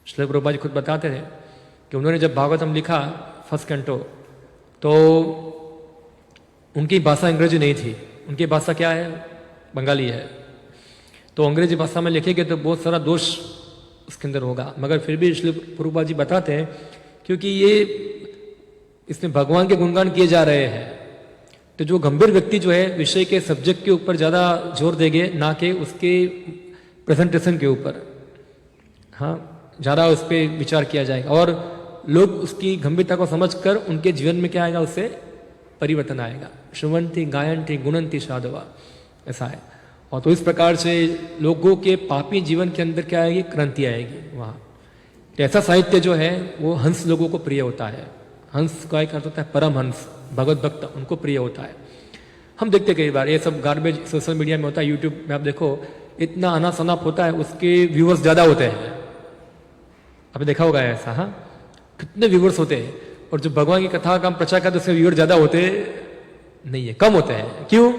श्रील प्रभुपाद जी खुद बताते थे कि उन्होंने जब भागवतम लिखा फर्स्ट कैंटो, तो उनकी भाषा अंग्रेजी नहीं थी, उनकी भाषा क्या है, बंगाली है। तो अंग्रेजी भाषा में लिखेंगे तो बहुत सारा दोष उसके अंदर होगा, मगर फिर भी श्री प्रभुपाद जी बताते हैं क्योंकि ये इसमें भगवान के गुणगान किए जा रहे हैं, तो जो गंभीर व्यक्ति जो है विषय के सब्जेक्ट के ऊपर ज़्यादा जोर देंगे, ना कि उसके प्रेजेंटेशन के ऊपर, हाँ ज़्यादा उस पर विचार किया जाएगा, और लोग उसकी गंभीरता को समझकर उनके जीवन में क्या आएगा, उससे परिवर्तन आएगा। श्रवंती गायंती गुणंती साधवा, ऐसा है। और तो इस प्रकार से लोगों के पापी जीवन के अंदर क्या आएगी, क्रांति आएगी वहाँ। तो ऐसा साहित्य जो है वो हंस लोगों को प्रिय होता है। हंस का एक अर्थ होता है परम हंस, भगवत भक्त, उनको प्रिय होता है। हम देखते कई बार ये सब गार्बेज सोशल मीडिया में होता है, यूट्यूब में आप देखो इतना अना सनाप होता है, उसके व्यूअर्स ज़्यादा होते हैं। आपने देखा होगा ऐसा, हाँ कितने व्यूअर्स होते हैं, और जो भगवान की कथा का हम प्रचार करते हैं उसमें व्यूअर ज़्यादा होते नहीं है, कम होते हैं। क्यों?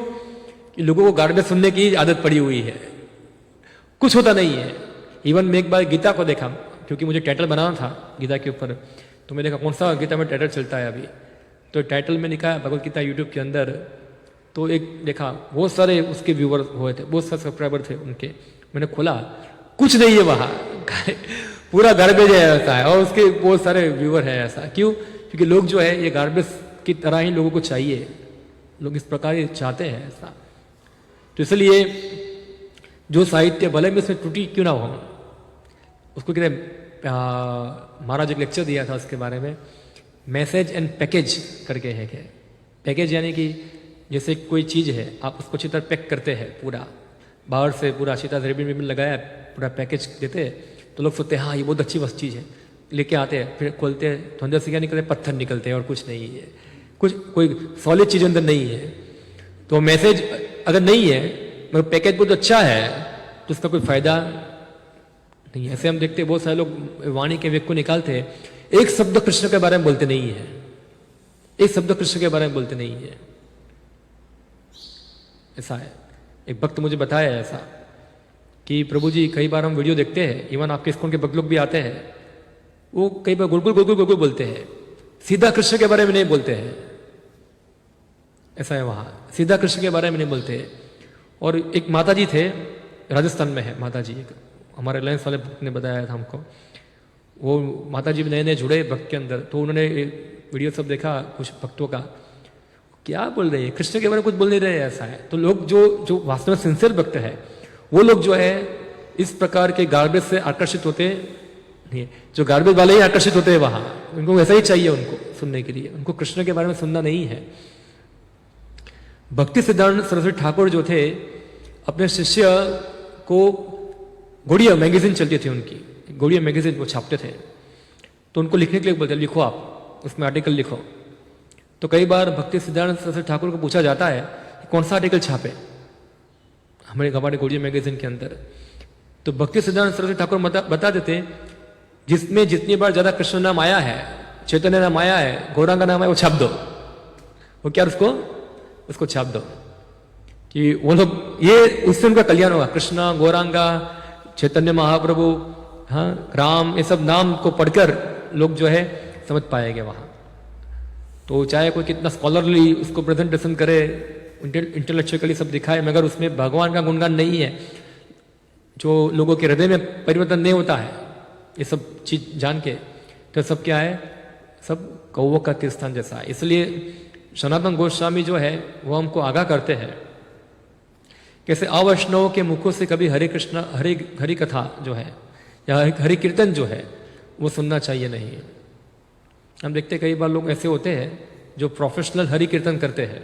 कि लोगों को गार्बेज सुनने की आदत पड़ी हुई है, कुछ होता नहीं है। इवन मैं एक बार गीता को देखा, क्योंकि मुझे टाइटल बनाना था गीता के ऊपर, तो मैं देखा कौन सा गीता में टाइटल चलता है अभी, तो टाइटल में लिखा है भगवत गीता यूट्यूब के अंदर। तो एक देखा बहुत सारे उसके व्यूवर हुए थे, बहुत सारे सब्सक्राइबर थे उनके। मैंने खोला, कुछ नहीं है वहाँ, पूरा गार्बेज है ऐसा है, और उसके बहुत सारे व्यूवर है ऐसा। क्यों? क्योंकि लोग जो है ये गार्बेज की तरह ही लोगों को चाहिए, लोग इस प्रकार ही चाहते हैं ऐसा। तो इसलिए जो साहित्य भले में उसमें त्रुटि क्यों ना हो, उसको कहते हैं, महाराज एक लेक्चर दिया था उसके बारे में, मैसेज एंड पैकेज करके है। क्या पैकेज? यानी कि जैसे कोई चीज़ है, आप उसको अच्छी तरह पैक करते हैं, पूरा बाहर से पूरा अच्छी तरह रिबिन विबिन लगाया, पूरा पैकेज देते हैं, तो लोग सोचते हैं हाँ ये बहुत अच्छी बस चीज़ है, लेके आते हैं, फिर खोलते हैं तो अंदर से क्या निकलते हैं, पत्थर निकलते हैं और कुछ नहीं है, कुछ कोई सॉलिड चीज़ अंदर नहीं है। तो मैसेज अगर नहीं है मगर पैकेज बहुत अच्छा है तो उसका कोई फायदा नहीं है। ऐसे हम देखते हैं बहुत सारे लोग वाणी के वेग को निकालते हैं, एक शब्द कृष्ण के बारे में बोलते नहीं है, एक शब्द कृष्ण के बारे में बोलते नहीं है, ऐसा है। एक भक्त मुझे बताया ऐसा कि प्रभु जी कई बार हम वीडियो देखते हैं, इवन आपके स्कूल के भक्त लोग भी आते हैं, वो कई बार गुलगुल गुलगुल गुलगुल बोलते हैं, सीधा कृष्ण के बारे में नहीं बोलते हैं, ऐसा है वहाँ, सीधा कृष्ण के बारे में नहीं बोलते हैं। और एक माता जी थे, राजस्थान में है माता जी, एक हमारे रिलायंस वाले भक्त ने बताया था हमको, वो माता जी नए नए जुड़े भक्त के अंदर, तो उन्होंने वीडियो सब देखा कुछ भक्तों का, क्या बोल रहे हैं कृष्ण के बारे में, कुछ बोल नहीं रहे, ऐसा है। तो लोग जो वास्तव में सिंसियर भक्त है, वो लोग जो है इस प्रकार के गार्बेज से आकर्षित होते नहीं, जो गार्बेज वाले ही आकर्षित होते हैं वहां, उनको वैसा ही चाहिए उनको सुनने के लिए, उनको कृष्ण के बारे में सुनना नहीं है। भक्ति सिद्धांत सरस्वती ठाकुर जो थे, अपने शिष्य को गौड़िया मैगजीन चलती थी उनकी, गौड़िया मैगजीन वो छापते थे, तो उनको लिखने के लिए बोलते लिखो, आप उसमें आर्टिकल लिखो। तो कई बार भक्ति सिद्धांत सरस्वती ठाकुर को पूछा जाता है कौन सा आर्टिकल छापे हमारे गौड़िया मैगजीन के अंदर, तो भक्ति सिद्धांत सरस्वती ठाकुर बता देते जिसमें जितनी बार ज्यादा कृष्ण नाम आया है, चैतन्य नाम आया है, गौरांगा नाम आया, वो छाप दो। वो क्या, उसको छाप दो कि वो लोग, ये उससे उनका कल्याण होगा। कृष्णा, गौरांगा, चैतन्य महाप्रभु, हाँ राम, ये सब नाम को पढ़कर लोग जो है समझ पाएंगे वहां। तो चाहे कोई कितना स्कॉलरली उसको प्रेजेंटेशन करे, इंटेलेक्चुअली सब दिखाए, मगर उसमें भगवान का गुणगान नहीं है, जो लोगों के हृदय में परिवर्तन नहीं होता है, ये सब चीज जान के, तो सब क्या है, सब कौवों का तीर्थस्थान जैसा है। इसलिए सनातन गोस्वामी जो है वो हमको आगाह करते हैं कैसे अवैष्णव के मुखों से कभी हरे कृष्ण हरि कथा जो है या हरि कीर्तन जो है वो सुनना चाहिए नहीं। हम देखते कई बार लोग ऐसे होते हैं जो प्रोफेशनल हरि कीर्तन करते हैं,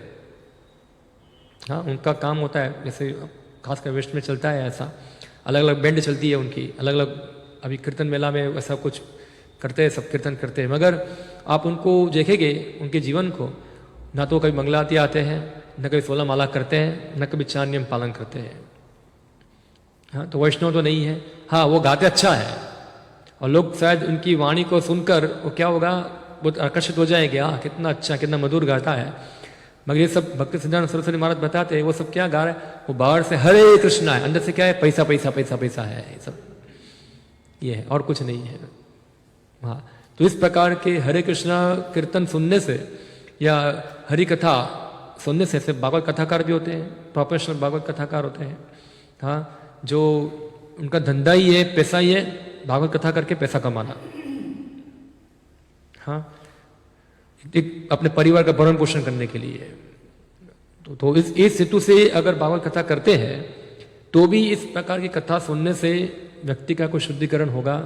हाँ उनका काम होता है, जैसे खासकर वेस्ट में चलता है ऐसा, अलग अलग बैंड चलती है उनकी, अलग अलग, अभी कीर्तन मेला में ऐसा कुछ करते हैं, सब कीर्तन करते हैं, मगर आप उनको देखेंगे उनके जीवन को, ना तो कभी मंगलाती आते हैं, न कभी 16 माला करते हैं, न कभी 4 नियम पालन करते हैं। हाँ तो वैष्णव तो नहीं है, हाँ वो गाते अच्छा है, और लोग शायद उनकी वाणी को सुनकर वो क्या होगा, बहुत आकर्षित हो जाएंगे, हाँ कितना अच्छा कितना मधुर गाता है। मगर ये सब भक्ति सिद्धांत सरस्वती महाराज बताते हैं वो सब क्या गा रहा है, वो बाहर से हरे कृष्णा है, अंदर से क्या है, पैसा पैसा पैसा पैसा है, ये सब ये है और कुछ नहीं है। हाँ, तो इस प्रकार के हरे कृष्णा कीर्तन सुनने से या हरि कथा सुनने से, ऐसे भागवत कथाकार भी होते हैं, प्रोफेशनल भागवत कथाकार होते हैं, हाँ, जो उनका धंधा ही है, पैसा ही है, भागवत कथा करके पैसा कमाना, हाँ, एक अपने परिवार का भरण पोषण करने के लिए। तो इस हेतु से अगर भागवत कथा करते हैं तो भी इस प्रकार की कथा सुनने से व्यक्ति का कोई शुद्धिकरण होगा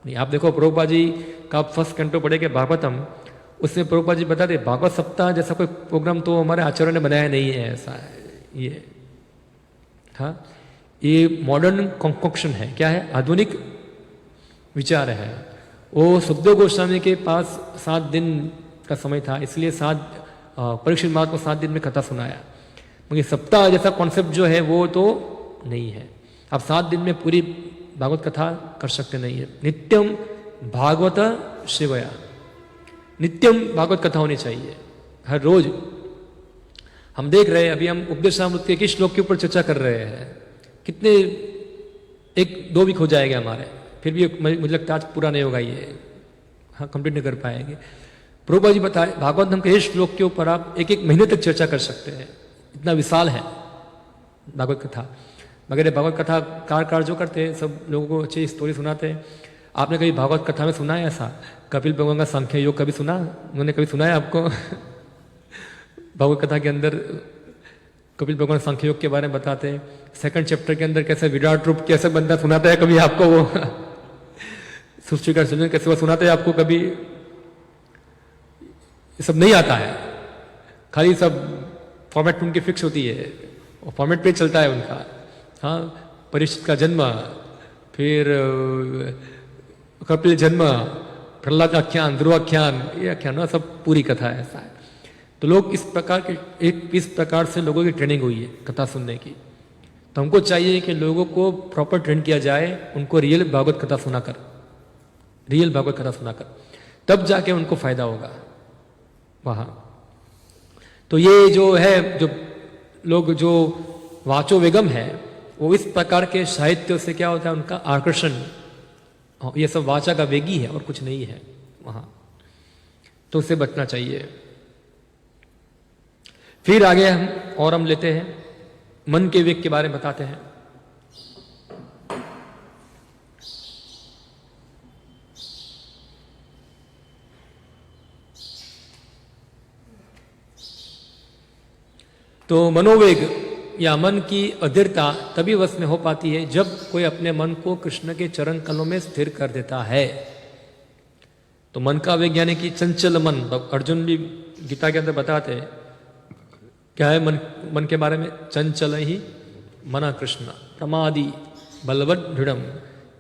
नहीं। आप देखो प्रभुपाद जी का आप फर्स्ट कैंटो पढ़ेंगे भागवतम, उसमें प्रभुपाद जी बताते भागवत सप्ताह जैसा कोई प्रोग्राम तो हमारे आचार्य ने बनाया नहीं है, ऐसा है ये, हाँ, ये मॉडर्न कॉन्कॉक्शन है, क्या है, आधुनिक विचार है। वो सुखदेव गोस्वामी के पास 7 दिन का समय था, इसलिए परीक्षित महाराज को 7 दिन में कथा सुनाया, मगर सप्ताह जैसा कॉन्सेप्ट जो है वो तो नहीं है। आप 7 दिन में पूरी भागवत कथा कर सकते नहीं है। नित्यम भागवत शिवया, नित्यम भागवत कथा होनी चाहिए हर रोज। हम देख रहे हैं अभी हम उपदेशामृत के किस श्लोक के ऊपर चर्चा कर रहे हैं, कितने 1-2 वीक हो जाएगा हमारे, फिर भी मुझे लगता है आज पूरा नहीं होगा ये, हाँ कंप्लीट नहीं कर पाएंगे। प्रभुपाद जी बताए भागवतम के इस श्लोक के ऊपर आप 1-1 महीने तक चर्चा कर सकते हैं, इतना विशाल है भागवत कथा। मगर भागवत कथा कार जो करते हैं सब लोगों को अच्छी स्टोरी सुनाते हैं। आपने कभी भागवत कथा में सुना है ऐसा, कपिल भगवान का सांख्य योग कभी सुना, उन्होंने कभी सुना है आपको? भागवत कथा के अंदर कपिल भगवान सांख्य योग के बारे में बताते हैं। 2nd चैप्टर के अंदर कैसे विराट रूप कैसे बनता सुनाता है कभी आपको, वो सृष्टि का सृजन कैसे वो सुनाते हैं आपको कभी? ये सब नहीं आता है, खाली सब फॉर्मेट उनकी फिक्स होती है, और फॉर्मेट पे चलता है उनका। हाँ, परीक्षित का जन्म, फिर कपिल जन्म, प्रहलाद आख्यान, ध्रुव आख्यान, ये आख्यान सब पूरी कथा है, ऐसा है। तो लोग इस प्रकार के इस प्रकार से लोगों की ट्रेनिंग हुई है कथा सुनने की। तो हमको चाहिए कि लोगों को प्रॉपर ट्रेन किया जाए, उनको रियल भागवत कथा सुनाकर, रियल भागवत कथा सुनाकर, तब जाके उनको फायदा होगा वहां। तो ये जो है, जो लोग जो वाचो वेगम है, वो इस प्रकार के साहित्य से क्या होता है, उनका आकर्षण, ये सब वाचा का वेगी है और कुछ नहीं है वहां, तो उससे बचना चाहिए। फिर आगे हम लेते हैं, मन के वेग के बारे में बताते हैं। तो मनोवेग या मन की अधीरता तभी वश में हो पाती है जब कोई अपने मन को कृष्ण के चरण कमलों में स्थिर कर देता है। तो मन का वेग यानी कि चंचल मन, अर्जुन भी गीता के अंदर बताते हैं क्या है मन के बारे में, चंचल ही मना कृष्ण प्रमादी बलवद दृढ़म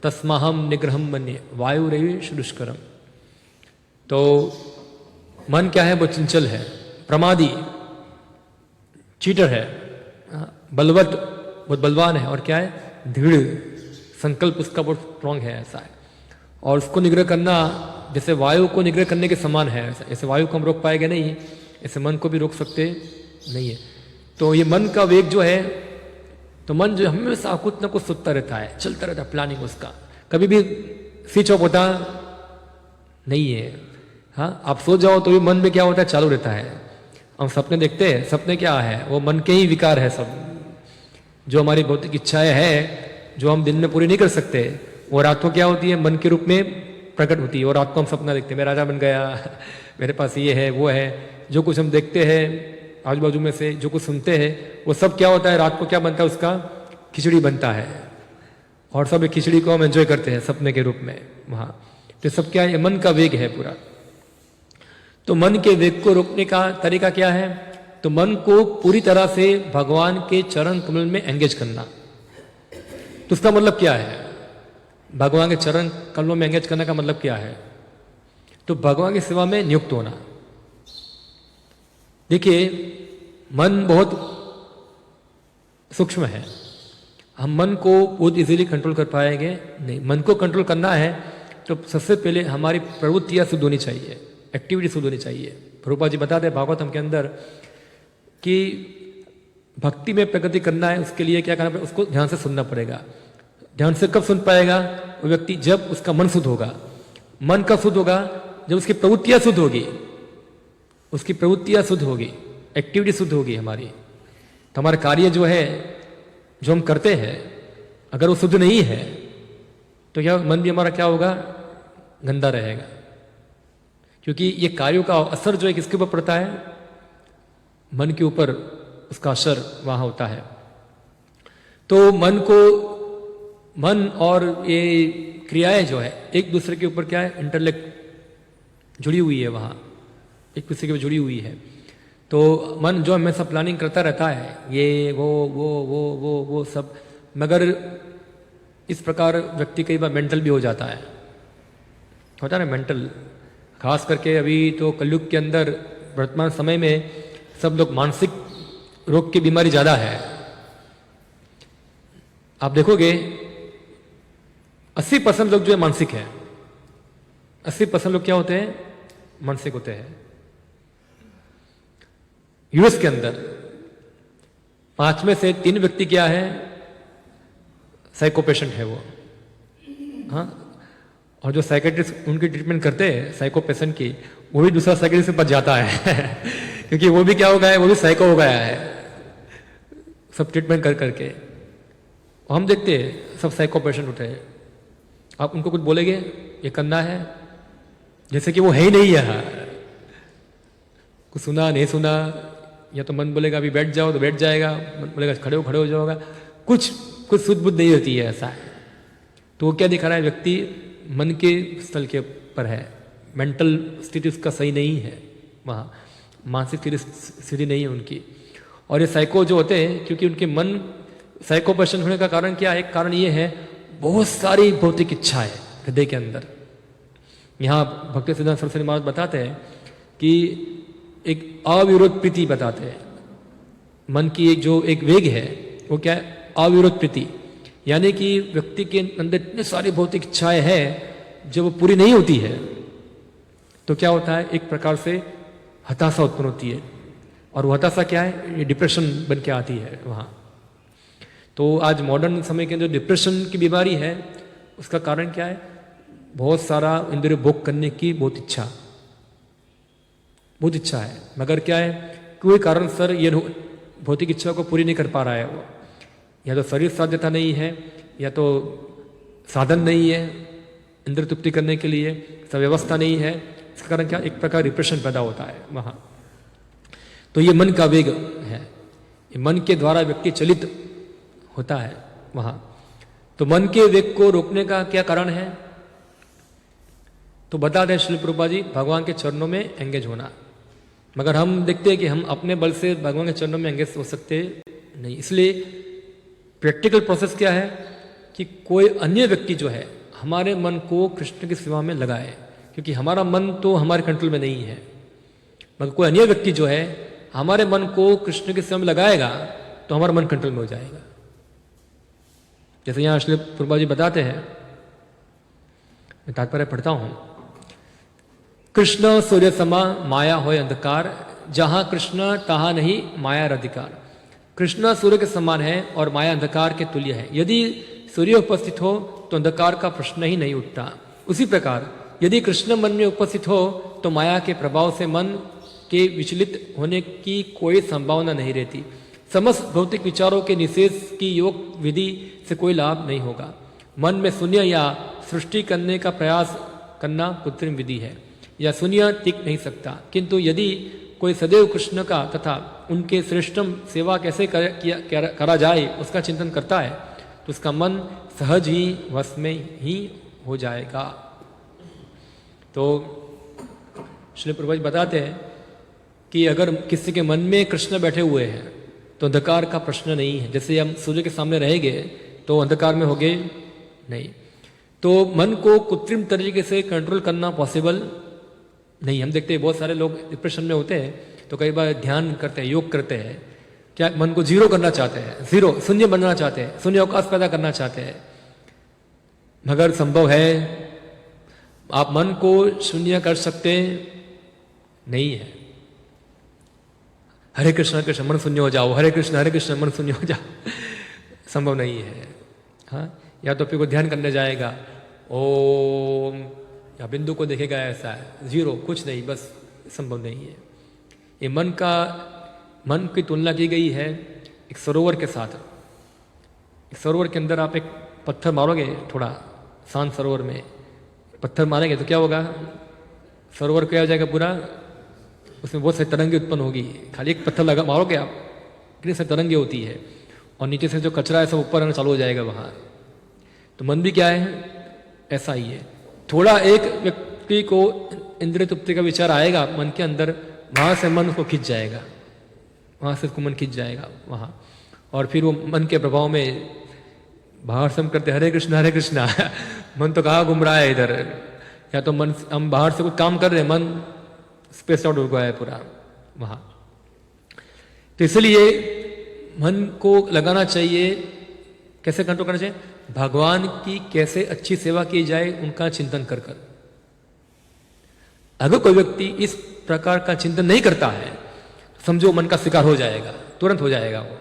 तस्माहम निग्रहम मन्ये वायुरेष दुष्करम। तो मन क्या है, वो चंचल है, प्रमादी चीटर है, बलवत बहुत बलवान है, और क्या है, दृढ़ संकल्प उसका बहुत स्ट्रांग है, ऐसा है। और उसको निग्रह करना जैसे वायु को निग्रह करने के समान है, ऐसे वायु को हम रोक पाएंगे नहीं, ऐसे मन को भी रोक सकते नहीं है। तो ये मन का वेग जो है, तो मन जो हमेशा कुछ ना कुछ सोचता रहता है, चलता रहता है, प्लानिंग उसका कभी भी स्विच ऑफ होता नहीं है। हाँ, आप सो जाओ तो भी मन में क्या होता है, चालू रहता है। हम सपने देखते हैं, सपने क्या है, वो मन के ही विकार है सब। जो हमारी भौतिक इच्छाएं हैं जो हम दिन में पूरी नहीं कर सकते, वो रातों क्या होती है, मन के रूप में प्रकट होती है। और रात को हम सपना देखते हैं, मैं राजा बन गया, मेरे पास ये है वो है। जो कुछ हम देखते हैं आजू बाजू में से, जो कुछ सुनते हैं, वो सब क्या होता है, रात को क्या बनता है, उसका खिचड़ी बनता है। और सब खिचड़ी को हम एंजॉय करते हैं सपने के रूप में वहां। तो सब क्या है, मन का वेग है पूरा। तो मन के वेग को रोकने का तरीका क्या है, तो मन को पूरी तरह से भगवान के चरण कमल में एंगेज करना। तो उसका मतलब क्या है, भगवान के चरण कमलों में एंगेज करने का मतलब क्या है, तो भगवान की सेवा में नियुक्त होना। देखिए, मन बहुत सूक्ष्म है, हम मन को बहुत इजीली कंट्रोल कर पाएंगे नहीं। मन को कंट्रोल करना है तो सबसे पहले हमारी प्रवृत्तियां शुद्ध होनी चाहिए, एक्टिविटी शुद्ध होनी चाहिए। प्रभुपाद जी बताते हैं भागवतम के अंदर कि भक्ति में प्रगति करना है, उसके लिए क्या करना पड़ेगा, उसको ध्यान से सुनना पड़ेगा। ध्यान से कब सुन पाएगा वो व्यक्ति, जब उसका मन शुद्ध होगा। मन कब शुद्ध होगा, जब उसकी प्रवृत्तियां शुद्ध होगी, उसकी प्रवृत्तियां शुद्ध होगी, एक्टिविटी शुद्ध होगी हमारी। तो हमारा कार्य जो है, जो हम करते हैं, अगर वो शुद्ध नहीं है तो क्या मन भी हमारा क्या होगा, गंदा रहेगा। क्योंकि ये कार्यों का असर जो है किसके ऊपर पड़ता है, मन के ऊपर उसका असर वहां होता है। तो मन और ये क्रियाएं जो है एक दूसरे के ऊपर क्या है, इंटरलेक्ट जुड़ी हुई है, वहां एक दूसरे के ऊपर जुड़ी हुई है। तो मन जो हमेशा प्लानिंग करता रहता है, ये वो सब, मगर इस प्रकार व्यक्ति कई बार मेंटल भी हो जाता है, होता है ना मेंटल। खास करके अभी तो कलयुग के अंदर वर्तमान समय में सब लोग मानसिक रोग की बीमारी ज्यादा है। आप देखोगे 80% लोग जो है मानसिक है, 80% लोग क्या होते हैं, मानसिक होते हैं। यूएस के अंदर 5 में से 3 व्यक्ति क्या है, साइको पेशेंट है वो। हाँ, और जो साइकेट्रिस्ट उनकी ट्रीटमेंट करते हैं साइको पेशेंट की, वो भी दूसरा साइकेट्रिस्ट के पास जाता है क्योंकि वो भी क्या हो गया है, वो भी साइको हो गया है सब ट्रीटमेंट कर करके। और हम देखते हैं सब साइको पेशेंट उठे हैं, आप उनको कुछ बोलेंगे ये करना है, जैसे कि वो है ही नहीं है, कुछ सुना नहीं सुना, या तो मन बोलेगा अभी बैठ जाओ तो बैठ जाएगा, मन बोलेगा खड़े हो जाओगा, कुछ सुध बुद्ध नहीं होती है, ऐसा है। तो वो क्या दिखा रहा है, व्यक्ति मन के स्थल के ऊपर है, मेंटल स्थिति उसका सही नहीं है, वहाँ मानसिक स्थिति नहीं है उनकी। और ये साइको जो होते हैं, क्योंकि उनके मन साइको पेशेंट होने का कारण क्या है, एक कारण ये है बहुत सारी भौतिक इच्छा है हृदय के अंदर। यहाँ भक्ति सिद्धांत सरस्वती महाराज बताते हैं कि एक अविरोध प्रीति बताते हैं, मन की एक जो एक वेग है वो क्या है, अविरोध प्रीति। यानी कि व्यक्ति के अंदर इतनी सारी भौतिक इच्छाएं हैं, जब वो पूरी नहीं होती है तो क्या होता है, एक प्रकार से हताशा उत्पन्न होती है। और वो हताशा क्या है, ये डिप्रेशन बन के आती है वहाँ। तो आज मॉडर्न समय के अंदर डिप्रेशन की बीमारी है, उसका कारण क्या है, बहुत सारा इंद्रिय भोग करने की बहुत इच्छा है, मगर क्या है, कोई कारण सर ये भौतिक इच्छा को पूरी नहीं कर पा रहा है वो, या तो शरीर साध्यता नहीं है, या तो साधन नहीं है इंद्र तृप्ति करने के लिए, व्यवस्था नहीं है। इसके कारण क्या, एक प्रकार डिप्रेशन पैदा होता है वहाँ। तो ये मन का वेग है, ये मन के द्वारा व्यक्ति चलित होता है वहाँ। तो मन के वेग को रोकने का क्या कारण है, तो बता दें श्रील प्रभुपाद जी, भगवान के चरणों में एंगेज होना। मगर हम देखते हैं कि हम अपने बल से भगवान के चरणों में एंगेज हो सकते नहीं। इसलिए प्रैक्टिकल प्रोसेस क्या है कि कोई अन्य व्यक्ति जो है हमारे मन को कृष्ण की सेवा में लगाए, क्योंकि हमारा मन तो हमारे कंट्रोल में नहीं है, मगर कोई अन्य व्यक्ति जो है हमारे मन को कृष्ण की सेवा में लगाएगा तो हमारा मन कंट्रोल में हो जाएगा। जैसे यहाँ श्री प्रभुपाद जी बताते हैं, मैं तात्पर्य पढ़ता हूं, कृष्ण सूर्य समा माया होय अंधकार, जहां कृष्ण तहां नहीं माया अधिकार। कृष्ण सूर्य के समान है और माया अंधकार के तुल्य है। यदि सूर्य उपस्थित हो तो अंधकार का प्रश्न ही नहीं उठता। उसी प्रकार यदि कृष्ण मन में उपस्थित हो तो माया के प्रभाव से मन के विचलित होने की कोई संभावना नहीं रहती। समस्त भौतिक विचारों के निषेध की योग विधि से कोई लाभ नहीं होगा। मन में शून्य या सृष्टि करने का प्रयास करना कृत्रिम विधि है, या शून्य टिक नहीं सकता। किंतु यदि कोई सदैव कृष्ण का तथा उनके श्रेष्ठम सेवा कैसे करा जाए उसका चिंतन करता है तो उसका मन सहज ही वश में ही हो जाएगा। तो श्री प्रभुपाद जी बताते हैं कि अगर किसी के मन में कृष्ण बैठे हुए हैं तो अंधकार का प्रश्न नहीं है। जैसे हम सूर्य के सामने रहेंगे तो अंधकार में होगे नहीं। तो मन को कृत्रिम तरीके से कंट्रोल करना पॉसिबल नहीं। हम देखते हैं बहुत सारे लोग डिप्रेशन में होते हैं तो कई बार ध्यान करते हैं, योग करते हैं, क्या मन को जीरो करना चाहते हैं, जीरो शून्य बनना चाहते हैं, शून्य अवकाश पैदा करना चाहते हैं, मगर संभव है आप मन को शून्य कर सकते हैं नहीं है। हरे कृष्ण मन शून्य हो जाओ, हरे कृष्ण मन शून्य हो जाओ, संभव नहीं है। हाँ, या तो फिर कोई ध्यान करने जाएगा, ओम, या बिंदु को देखेगा, ऐसा है जीरो, कुछ नहीं, बस संभव नहीं है। ये मन की तुलना की गई है एक सरोवर के साथ। एक सरोवर के अंदर आप एक पत्थर मारोगे, थोड़ा शांत सरोवर में पत्थर मारेंगे तो क्या होगा, सरोवर क्या हो जाएगा पूरा, उसमें बहुत सारी तरंगे उत्पन्न होगी। खाली एक पत्थर लगा मारोगे आप, कितनी सारी तरंगे होती है, और नीचे से जो कचरा है सब ऊपर आना चालू हो जाएगा वहां। तो मन भी क्या है, ऐसा ही है। थोड़ा एक व्यक्ति को इंद्रिय तृप्ति का विचार आएगा मन के अंदर, वहां से मन उसको खींच जाएगा, वहां से उसको मन खींच जाएगा वहां, और फिर वो मन के प्रभाव में बाहर से हम करते हरे कृष्णा मन तो कहाँ घूम रहा है इधर, या तो मन हम बाहर से कुछ काम कर रहे हैं, मन स्पेस आउट हो गया है पूरा वहां। तो इसलिए मन को लगाना चाहिए, कैसे कंट्रोल करना चाहिए, भगवान की कैसे अच्छी सेवा की जाए उनका चिंतन कर कर। अगर कोई व्यक्ति इस प्रकार का चिंतन नहीं करता है तो समझो मन का शिकार हो जाएगा, तुरंत हो जाएगा वो।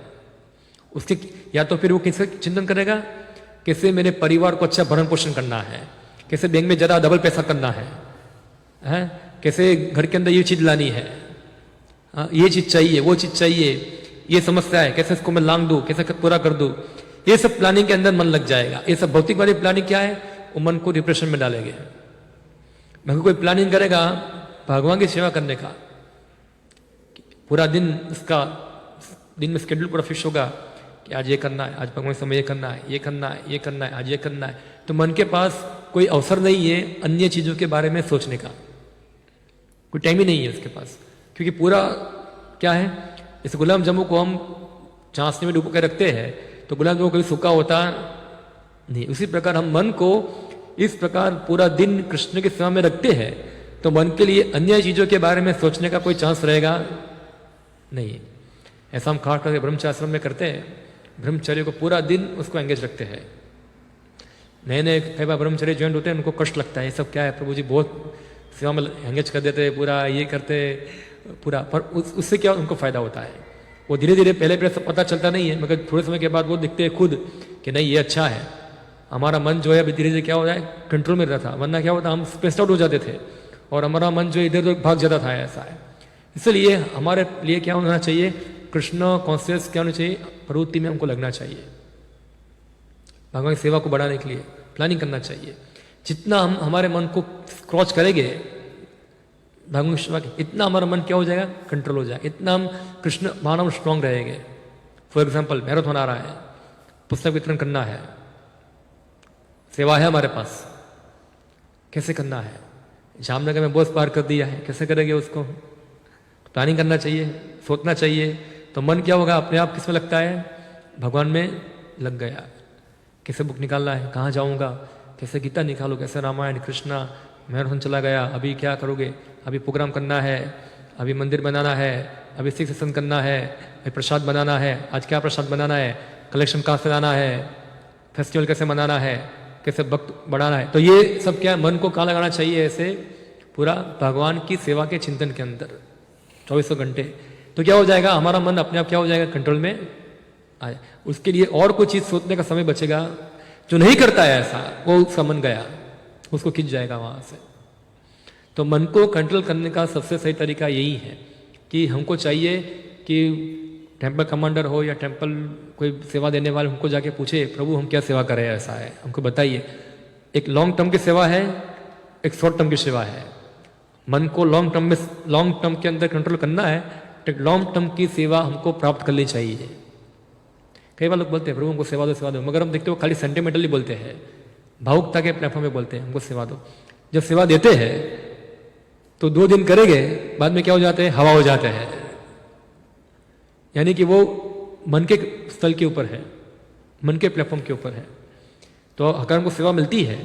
उसके या तो फिर वो किससे चिंतन करेगा, कैसे मेरे परिवार को अच्छा भरण पोषण करना है, कैसे बैंक में ज्यादा डबल पैसा करना है, कैसे घर के अंदर ये चीज लानी है, ये चीज चाहिए, वो चीज चाहिए, ये समस्या है, कैसे इसको मैं लांग दूं, कैसे पूरा कर दूं, ये सब प्लानिंग के अंदर मन लग जाएगा। ये सब भौतिक वाली प्लानिंग क्या है, वो मन को डिप्रेशन में डालेंगे। मगर कोई प्लानिंग करेगा भगवान की सेवा करने का, पूरा दिन उसका दिन में स्केड्यूल पूरा फिक्स होगा कि आज ये करना है, आज भगवान समय ये करना है, ये करना है, ये करना है, आज ये करना है, तो मन के पास कोई अवसर नहीं है अन्य चीजों के बारे में सोचने का, कोई टाइम ही नहीं है उसके पास। क्योंकि पूरा क्या है, इस गुलाब जामुन को हम चाशनी में डुबो के रखते हैं तो गुलाब जामुन कभी सूखा होता नहीं। उसी प्रकार हम मन को इस प्रकार पूरा दिन कृष्ण की सेवा में रखते हैं तो मन के लिए अन्य चीजों के बारे में सोचने का कोई चांस रहेगा नहीं। ऐसा हम खास करके ब्रह्मचार्य में करते हैं, ब्रह्मचर्य को पूरा दिन उसको एंगेज रखते हैं। नए नए कई बार ब्रह्मचर्य ज्वाइन होते हैं, उनको कष्ट लगता है, ये सब क्या है प्रभु जी, बहुत सेवा में एंगेज कर देते हैं, पूरा ये करते पूरा, पर उससे क्या उनको फायदा होता है, वो धीरे धीरे पहले सब पता चलता नहीं है, मगर थोड़े समय के बाद वो दिखते हैं खुद कि नहीं ये अच्छा है। हमारा मन जो है अभी धीरे धीरे क्या हो जाए, कंट्रोल में रहता था, वरना क्या होता हम स्पेस आउट हो जाते थे और हमारा मन जो इधर उधर भाग जाता था, ऐसा है। इसलिए हमारे लिए क्या होना चाहिए, कृष्ण कॉन्शियस क्या होना चाहिए, प्रवृत्ति में हमको लगना चाहिए, भगवान की सेवा को बढ़ाने के लिए प्लानिंग करना चाहिए। जितना हम हमारे मन को क्रॉच करेंगे भगवान की सेवा के, इतना हमारा मन क्या हो जाएगा, कंट्रोल हो जाएगा, इतना हम कृष्ण भावना में स्ट्रांग रहेंगे। फॉर एग्जाम्पल मैराथन आ रहा है, पुस्तक वितरण करना है, सेवा है हमारे पास, कैसे करना है, जामनगर में बस पार कर दिया है, कैसे करेंगे उसको, प्लानिंग करना चाहिए, सोचना चाहिए। तो मन क्या होगा, अपने आप किसमें लगता है, भगवान में लग गया। कैसे बुक निकालना है, कहाँ जाऊँगा, कैसे गीता निकालो, कैसे रामायण कृष्णा, मैराथन चला गया, अभी क्या करोगे, अभी प्रोग्राम करना है, अभी मंदिर बनाना है, अभी सिख सत्संग करना है, अभी प्रसाद बनाना है, आज क्या प्रसाद बनाना है, कलेक्शन कहाँ से लाना है, फेस्टिवल कैसे मनाना है, कैसे भक्त बढ़ाना है। तो ये सब क्या मन को कहाँ लगाना चाहिए, ऐसे पूरा भगवान की सेवा के चिंतन के अंदर 24 घंटे। तो क्या हो जाएगा, हमारा मन अपने आप क्या हो जाएगा, कंट्रोल में आए। उसके लिए और कोई चीज सोचने का समय बचेगा, जो नहीं करता है ऐसा, वो उसका मन गया, उसको खींच जाएगा वहां से। तो मन को कंट्रोल करने का सबसे सही तरीका यही है कि हमको चाहिए कि टेम्पल कमांडर हो या टेम्पल कोई सेवा देने वाले, हमको जाके पूछे प्रभु हम क्या सेवा करें, ऐसा है हमको बताइए। एक लॉन्ग टर्म की सेवा है, एक शॉर्ट टर्म की सेवा है। मन को लॉन्ग टर्म के अंदर कंट्रोल करना है, तो लॉन्ग टर्म की सेवा हमको प्राप्त करनी चाहिए। कई बार लोग बोलते हैं प्रभु हमको सेवा दो, मगर हम देखते हो खाली सेंटिमेंटली बोलते हैं, भावुकता के प्लेटफॉर्म में बोलते हैं हमको सेवा दो। जब सेवा देते हैं तो 2 दिन करेंगे, बाद में क्या हो जाते हैं, हवा हो जाते हैं। यानी कि वो मन के स्थल के ऊपर है, मन के प्लेटफॉर्म के ऊपर है। तो अगर हमको सेवा मिलती है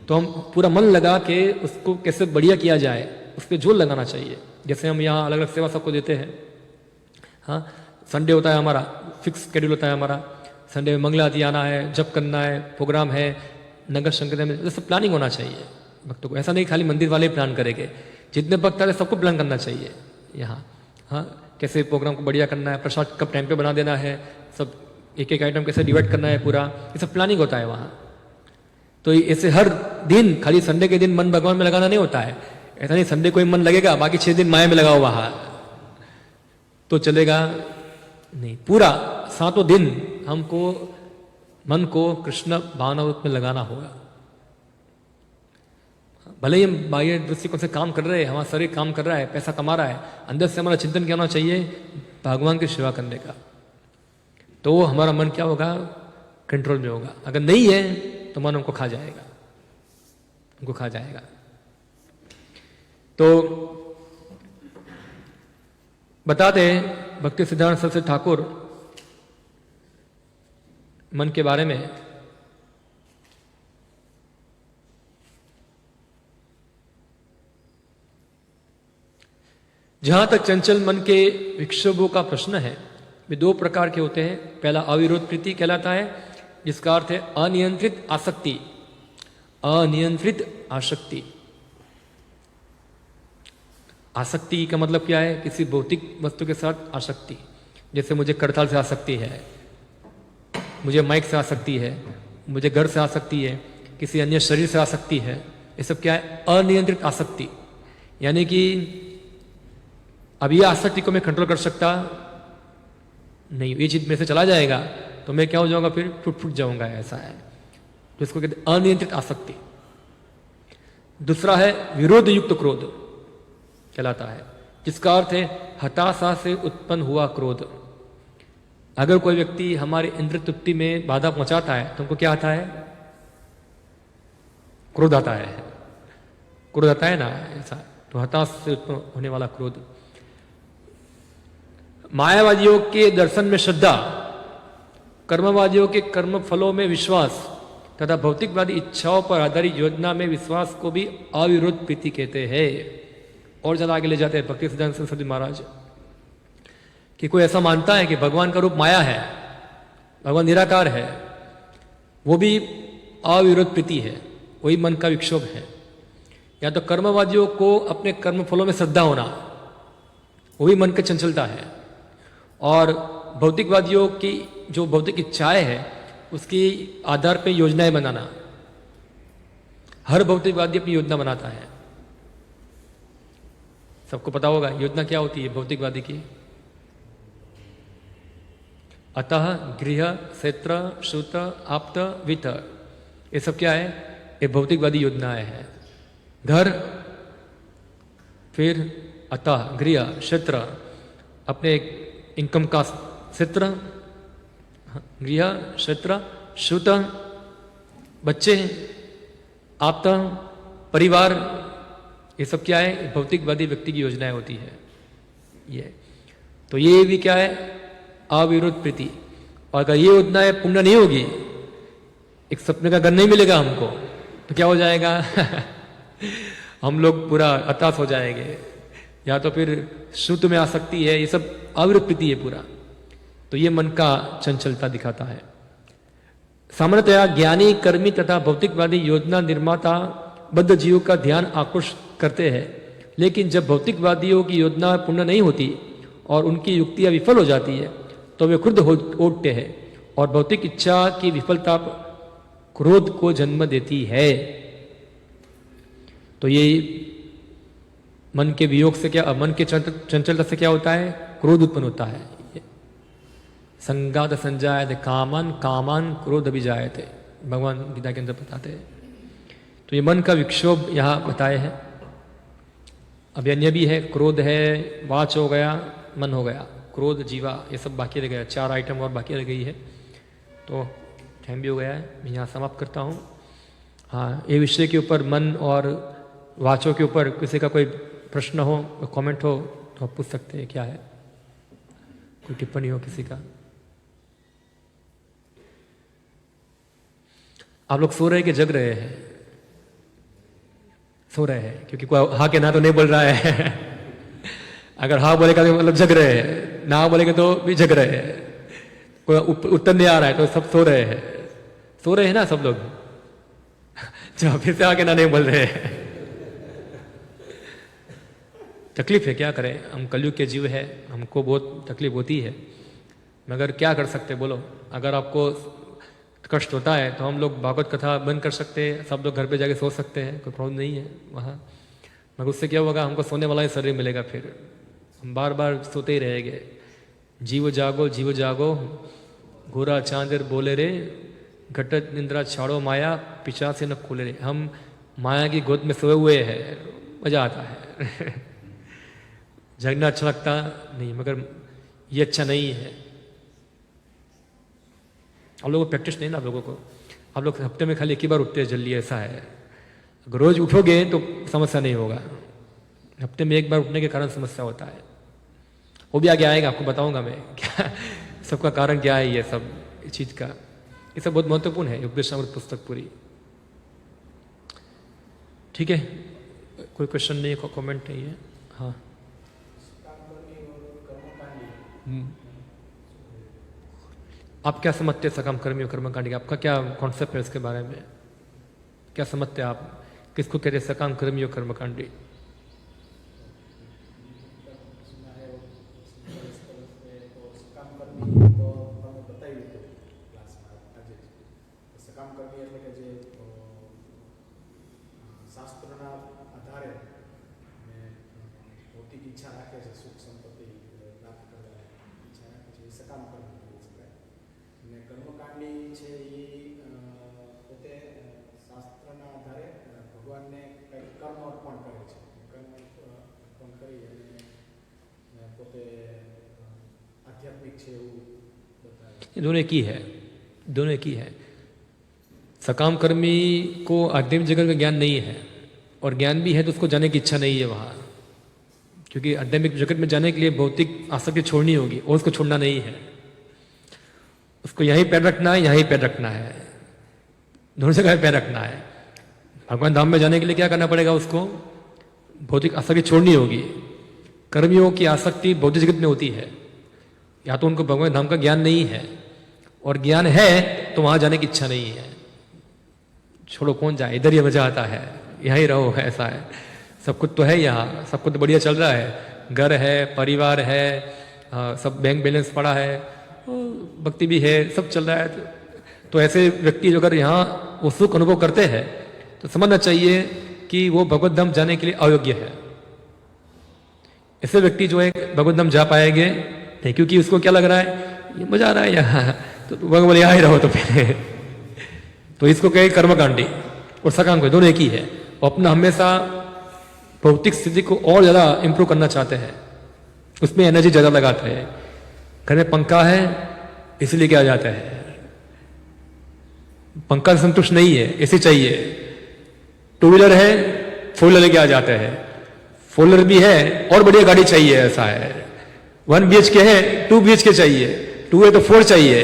तो हम पूरा मन लगा के उसको कैसे बढ़िया किया जाए उस पर जोर लगाना चाहिए। जैसे हम यहाँ अलग अलग सेवा सबको देते हैं, हाँ संडे होता है हमारा फिक्स शेड्यूल होता है हमारा, संडे में मंगला आरती आना है, जप करना है, प्रोग्राम है, नगर संकीर्तन में, जैसे प्लानिंग होना चाहिए भक्तों को। ऐसा नहीं खाली मंदिर वाले प्लान करेंगे, जितने भक्त आते सबको प्लान करना चाहिए यहाँ। हाँ, कैसे प्रोग्राम को बढ़िया करना है, प्रसाद कब टाइम पे बना देना है, सब एक एक आइटम कैसे डिवाइड करना है पूरा, ये सब प्लानिंग होता है वहाँ। तो ऐसे हर दिन, खाली संडे के दिन मन भगवान में लगाना नहीं होता है। ऐसा नहीं संडे को ही मन लगेगा, बाकी 6 दिन माया में लगाओ वहाँ तो चलेगा नहीं। पूरा 7 दिन हमको मन को कृष्ण भावना में लगाना होगा। भले ही हम बाह्य दृष्टिकोण से काम कर रहे हैं, हमारा शरीर काम कर रहा है, पैसा कमा रहा है, अंदर से हमारा चिंतन क्या होना चाहिए, भगवान की सेवा करने का। तो हमारा मन क्या होगा, कंट्रोल में होगा। अगर नहीं है तो मन हमको खा जाएगा, हमको खा जाएगा। तो बताते हैं भक्ति सिद्धांत सरस्वती ठाकुर मन के बारे में। जहां तक चंचल मन के विक्षोभों का प्रश्न है, वे 2 प्रकार के होते हैं। पहला अविरोध प्रीति कहलाता है, जिसका अर्थ है अनियंत्रित आसक्ति। अनियंत्रित आसक्ति, आसक्ति का मतलब क्या है, किसी भौतिक वस्तु के साथ आसक्ति। जैसे मुझे करताल से आसक्ति है, मुझे माइक से आसक्ति है, मुझे घर से आसक्ति है, किसी अन्य शरीर से आसक्ति है। ये सब क्या है, अनियंत्रित आसक्ति। यानी कि अब ये आसक्ति को मैं कंट्रोल कर सकता नहीं, ये चीज मेरे से चला जाएगा तो मैं क्या हो जाऊंगा, फिर फुट जाऊंगा, ऐसा है। तो इसको कहते हैं अनियंत्रित आसक्ति। दूसरा है विरोध युक्त क्रोध कहलाता है, जिसका अर्थ है हताशा से उत्पन्न हुआ क्रोध। अगर कोई व्यक्ति हमारे इंद्रिय तृप्ति में बाधा पहुंचाता है तो हमको क्या आता है, क्रोध आता है। क्रोध आता है ना, ऐसा। तो हताश से उत्पन्न होने वाला क्रोध। मायावादियों के दर्शन में श्रद्धा, कर्मवादियों के कर्म फलों में विश्वास तथा भौतिकवादी इच्छाओं पर आधारित योजना में विश्वास को भी अविरोध प्रीति कहते हैं। और ज्यादा आगे ले जाते हैं भक्ति सिद्धांत सरस्वती महाराज कि कोई ऐसा मानता है कि भगवान का रूप माया है, भगवान निराकार है, वो भी अविरोध प्रीति है, वही मन का विक्षोभ है। या तो कर्मवादियों को अपने कर्म फलों में श्रद्धा होना, वो भी मन की चंचलता है। और भौतिकवादियों की जो भौतिक इच्छाएं है, उसकी आधार पे योजनाएं बनाना। हर भौतिकवादी अपनी योजना बनाता है, सबको पता होगा योजना क्या होती है भौतिकवादी की। अतः गृह क्षेत्र श्रुत आप्त वित्त, ये सब क्या है, ये भौतिकवादी योजनाएं हैं। घर, फिर अतः गृह क्षेत्र, अपने इनकम का क्षेत्र, गृह क्षेत्र, श्रुत बच्चे, आप्त परिवार, ये सब क्या है, भौतिकवादी व्यक्ति की योजनाएं होती है ये। तो ये भी क्या है, अविरोध प्रीति। और अगर ये योजनाएं पूर्ण नहीं होगी, एक सपने का घर नहीं मिलेगा हमको, तो क्या हो जाएगा हम लोग पूरा हताश हो जाएंगे। या तो फिर श्रुत में आसक्ति है, ये सब अविरोध प्रीति है पूरा। तो ये मन का चंचलता दिखाता है। सामान्यतया ज्ञानी, कर्मी तथा भौतिकवादी योजना निर्माता बद्ध जीवों का ध्यान आकृष्ट करते हैं। लेकिन जब भौतिकवादियों की योजना पूर्ण नहीं होती और उनकी युक्तियां विफल हो जाती है, तो वे क्रुद्ध हो उठते हैं और भौतिक इच्छा की विफलता क्रोध को जन्म देती है। तो ये मन के वियोग से क्या, मन के चंचलता से क्या होता है, क्रोध उत्पन्न होता है। संगात संजायते कामन कामन क्रोध भी जायते, भगवान गीता के अंदर बताते हैं। तो ये मन का विक्षोभ यहाँ बताए हैं। अब अन्य भी है, क्रोध है, वाच हो गया, मन हो गया, क्रोध, जीवा, ये सब बाकी रह गया। 4 आइटम और बाकी रह गई है। तो टाइम भी हो गया है, मैं यहाँ समाप्त करता हूँ। हाँ, ये विषय के ऊपर, मन और वाचों के ऊपर किसी का कोई प्रश्न हो, कमेंट हो तो आप पूछ सकते हैं। क्या है, कोई टिप्पणी हो किसी का? आप लोग सो रहे कि जग रहे हैं? सो रहे हैं, क्योंकि कोई हाँ के ना तो नहीं बोल रहा है अगर हाँ बोलेगा तो मतलब जग रहे हैं, ना बोलेगा तो भी जग रहे हैं। कोई उत्तर नहीं आ रहा है तो सब सो रहे हैं। सो रहे हैं ना सब लोग जो फिर से आके ना नहीं बोल रहे हैं तकलीफ है, क्या करें, हम कलयुग के जीव है, हमको बहुत तकलीफ होती है, मगर क्या कर सकते बोलो। अगर आपको कष्ट होता है तो हम लोग भागवत कथा बंद कर सकते हैं, सब लोग घर पे जाके सो सकते हैं, कोई प्रॉब्लम नहीं है वहाँ। मगर उससे क्या होगा, हमको सोने वाला ही शरीर मिलेगा, फिर हम बार बार सोते ही रहेंगे। जीव जागो गोरा चांदर बोले रे, घटत निंद्रा छाड़ो माया, पिछा से न खोले रे। हम माया की गोद में सोए हुए हैं, मजा आता है जगना अच्छा लगता नहीं, मगर ये अच्छा नहीं है। आप लोगों को प्रैक्टिस नहीं ना, आप लोगों को, आप लोग हफ्ते में खाली एक ही बार उठते हैं जल्दी, ऐसा है। अगर रोज उठोगे तो समस्या नहीं होगा, हफ्ते में एक बार उठने के कारण समस्या होता है। वो भी आगे आएगा, आपको बताऊंगा मैं क्या सबका कारण क्या है, ये सब इस चीज का, ये सब बहुत महत्वपूर्ण है उपदेशामृत पुस्तक पूरी। ठीक है, कोई क्वेश्चन नहीं है, कमेंट नहीं है? हाँ, आप क्या समझते हैं सकाम कर्मी और कर्मकांडी? आपका क्या कॉन्सेप्ट है इसके बारे में, क्या समझते हैं आप? किसको कहते हैं सकाम कर्मी और कर्मकांडी? दोनों की है, दोनों की है। सकाम कर्मी को आध्यात्मिक जगत का ज्ञान नहीं है, और ज्ञान भी है तो उसको जाने की इच्छा नहीं है वहाँ, क्योंकि आध्यात्मिक जगत में जाने के लिए भौतिक आसक्ति छोड़नी होगी, और उसको छोड़ना नहीं है। उसको यहीं पैर रखना है, यहीं पैर रखना है, दोनों जगह पैर रखना है। भगवान धाम में जाने के लिए क्या करना पड़ेगा, उसको भौतिक आसक्ति छोड़नी होगी। कर्मियों की आसक्ति भौतिक जगत में होती है, या तो उनको भगवान धाम का ज्ञान नहीं है, और ज्ञान है तो वहां जाने की इच्छा नहीं है। छोड़ो, कौन जाए, इधर ही मजा आता है, यहीं रहो, ऐसा है। सब कुछ तो है यहाँ, सब कुछ तो बढ़िया चल रहा है, घर है, परिवार है, सब बैंक बैलेंस पड़ा है, भक्ति भी है, सब चल रहा है। तो ऐसे व्यक्ति जो अगर यहाँ वो सुख अनुभव करते हैं तो समझना चाहिए कि वो भगवत धाम जाने के लिए अयोग्य है। ऐसे व्यक्ति जो है भगवत धाम जा पाएंगे नहीं, क्योंकि उसको क्या लग रहा है, ये मजा आ रहा है यहाँ, तो भगवान बोले यहाँ ही रहो तो फिर तो इसको कहे कर्मकांडी और सकाम को, दोनों एक ही है। वो अपना हमेशा भौतिक स्थिति को और ज्यादा इंप्रूव करना चाहते हैं, उसमें एनर्जी ज्यादा लगाते हैं। घर में पंखा है इसलिए क्या जाता है, पंखा से संतुष्ट नहीं है, ऐसे चाहिए। टू व्हीलर है, फोर व्हीलर लेके आ जाते हैं, फोर व्हीलर भी है और बढ़िया गाड़ी चाहिए, ऐसा है। 1 BHK है, 2 BHK चाहिए, 2 है तो 4 चाहिए।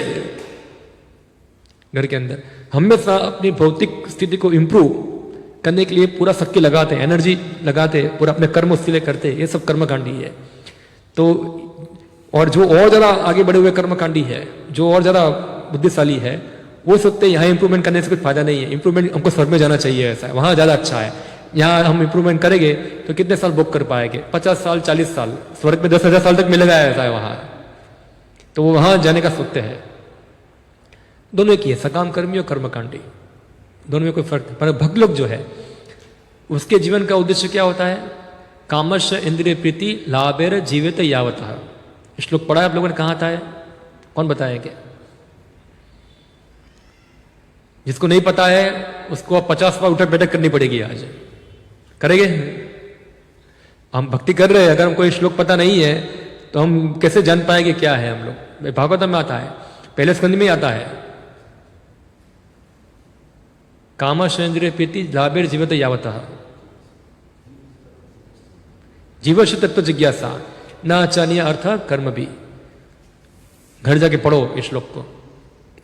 घर के अंदर हमेशा अपनी भौतिक स्थिति को इंप्रूव करने के लिए पूरा शक्ति लगाते हैं, एनर्जी लगाते हैं, पूरा अपने कर्म उसके लिए करते हैं। ये सब कर्मकांडी है। तो और जो और ज्यादा आगे बढ़े हुए कर्मकांडी है, जो और ज्यादा बुद्धिशाली है, वो सोचते हैं यहाँ इंप्रूवमेंट करने से कुछ फायदा नहीं है, इंप्रूवमेंट हमको स्वर्ग में जाना चाहिए, ऐसा है, वहां ज्यादा अच्छा है। यहाँ हम इंप्रूवमेंट करेंगे तो कितने साल बुक कर पाएंगे, 50 साल 40 साल, स्वर्ग में 10,000 साल तक मिलेगा, ऐसा है वहां। तो वो वहां जाने का सोचते हैं। दोनों की है, सकाम कर्मी और कर्मकांडी, दोनों में कोई फर्क नहीं। पर भक्त लोग जो है उसके जीवन का उद्देश्य क्या होता है, कामश इंद्रिय प्रीति लाभेर जीवित यावतः। श्लोक पढ़ा है आप लोगों ने, कहा था है, कौन बताएंगे? जिसको नहीं पता है उसको 50 बार उठक बैठक करनी पड़ेगी आज, करेंगे? हम भक्ति कर रहे हैं, अगर हमको ये श्लोक पता नहीं है तो हम कैसे जान पाएंगे क्या है हम लोग? भागवतम में आता है, पहले स्कंद में आता है, कामश इंद्रिय प्रीति लाभेर जीवित यावतः जीवश तत्व जिज्ञासा न चानिय अर्थ कर्म भी। घर जाके पढ़ो इस श्लोक को,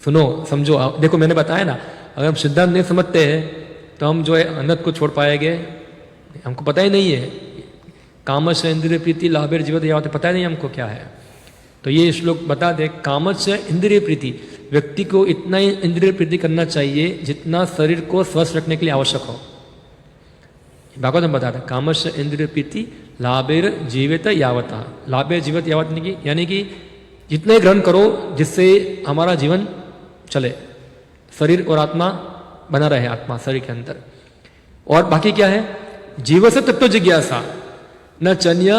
सुनो, समझो। देखो मैंने बताया ना, अगर हम सिद्धांत नहीं समझते हैं तो हम जो है अनंत को छोड़ पाएंगे, हमको पता ही नहीं है। कामच इंद्रिय प्रीति लाभेर जीवित यावत, पता ही नहीं हमको क्या है। तो ये श्लोक बता दे, कामच इंद्रिय प्रीति, व्यक्ति को इतना ही इंद्रिय प्रीति करना चाहिए जितना शरीर को स्वस्थ रखने के लिए आवश्यक हो। भागवत में बताते हैं कामश इंद्रिय प्रीति लाभेर जीवित यावता, लाभेर जीवित यावत यानी कि जितने ग्रहण करो जिससे हमारा जीवन चले, शरीर और आत्मा बना रहे, आत्मा शरीर के अंदर। और बाकी क्या है, जीव से तत्व जिज्ञासा, न चन्या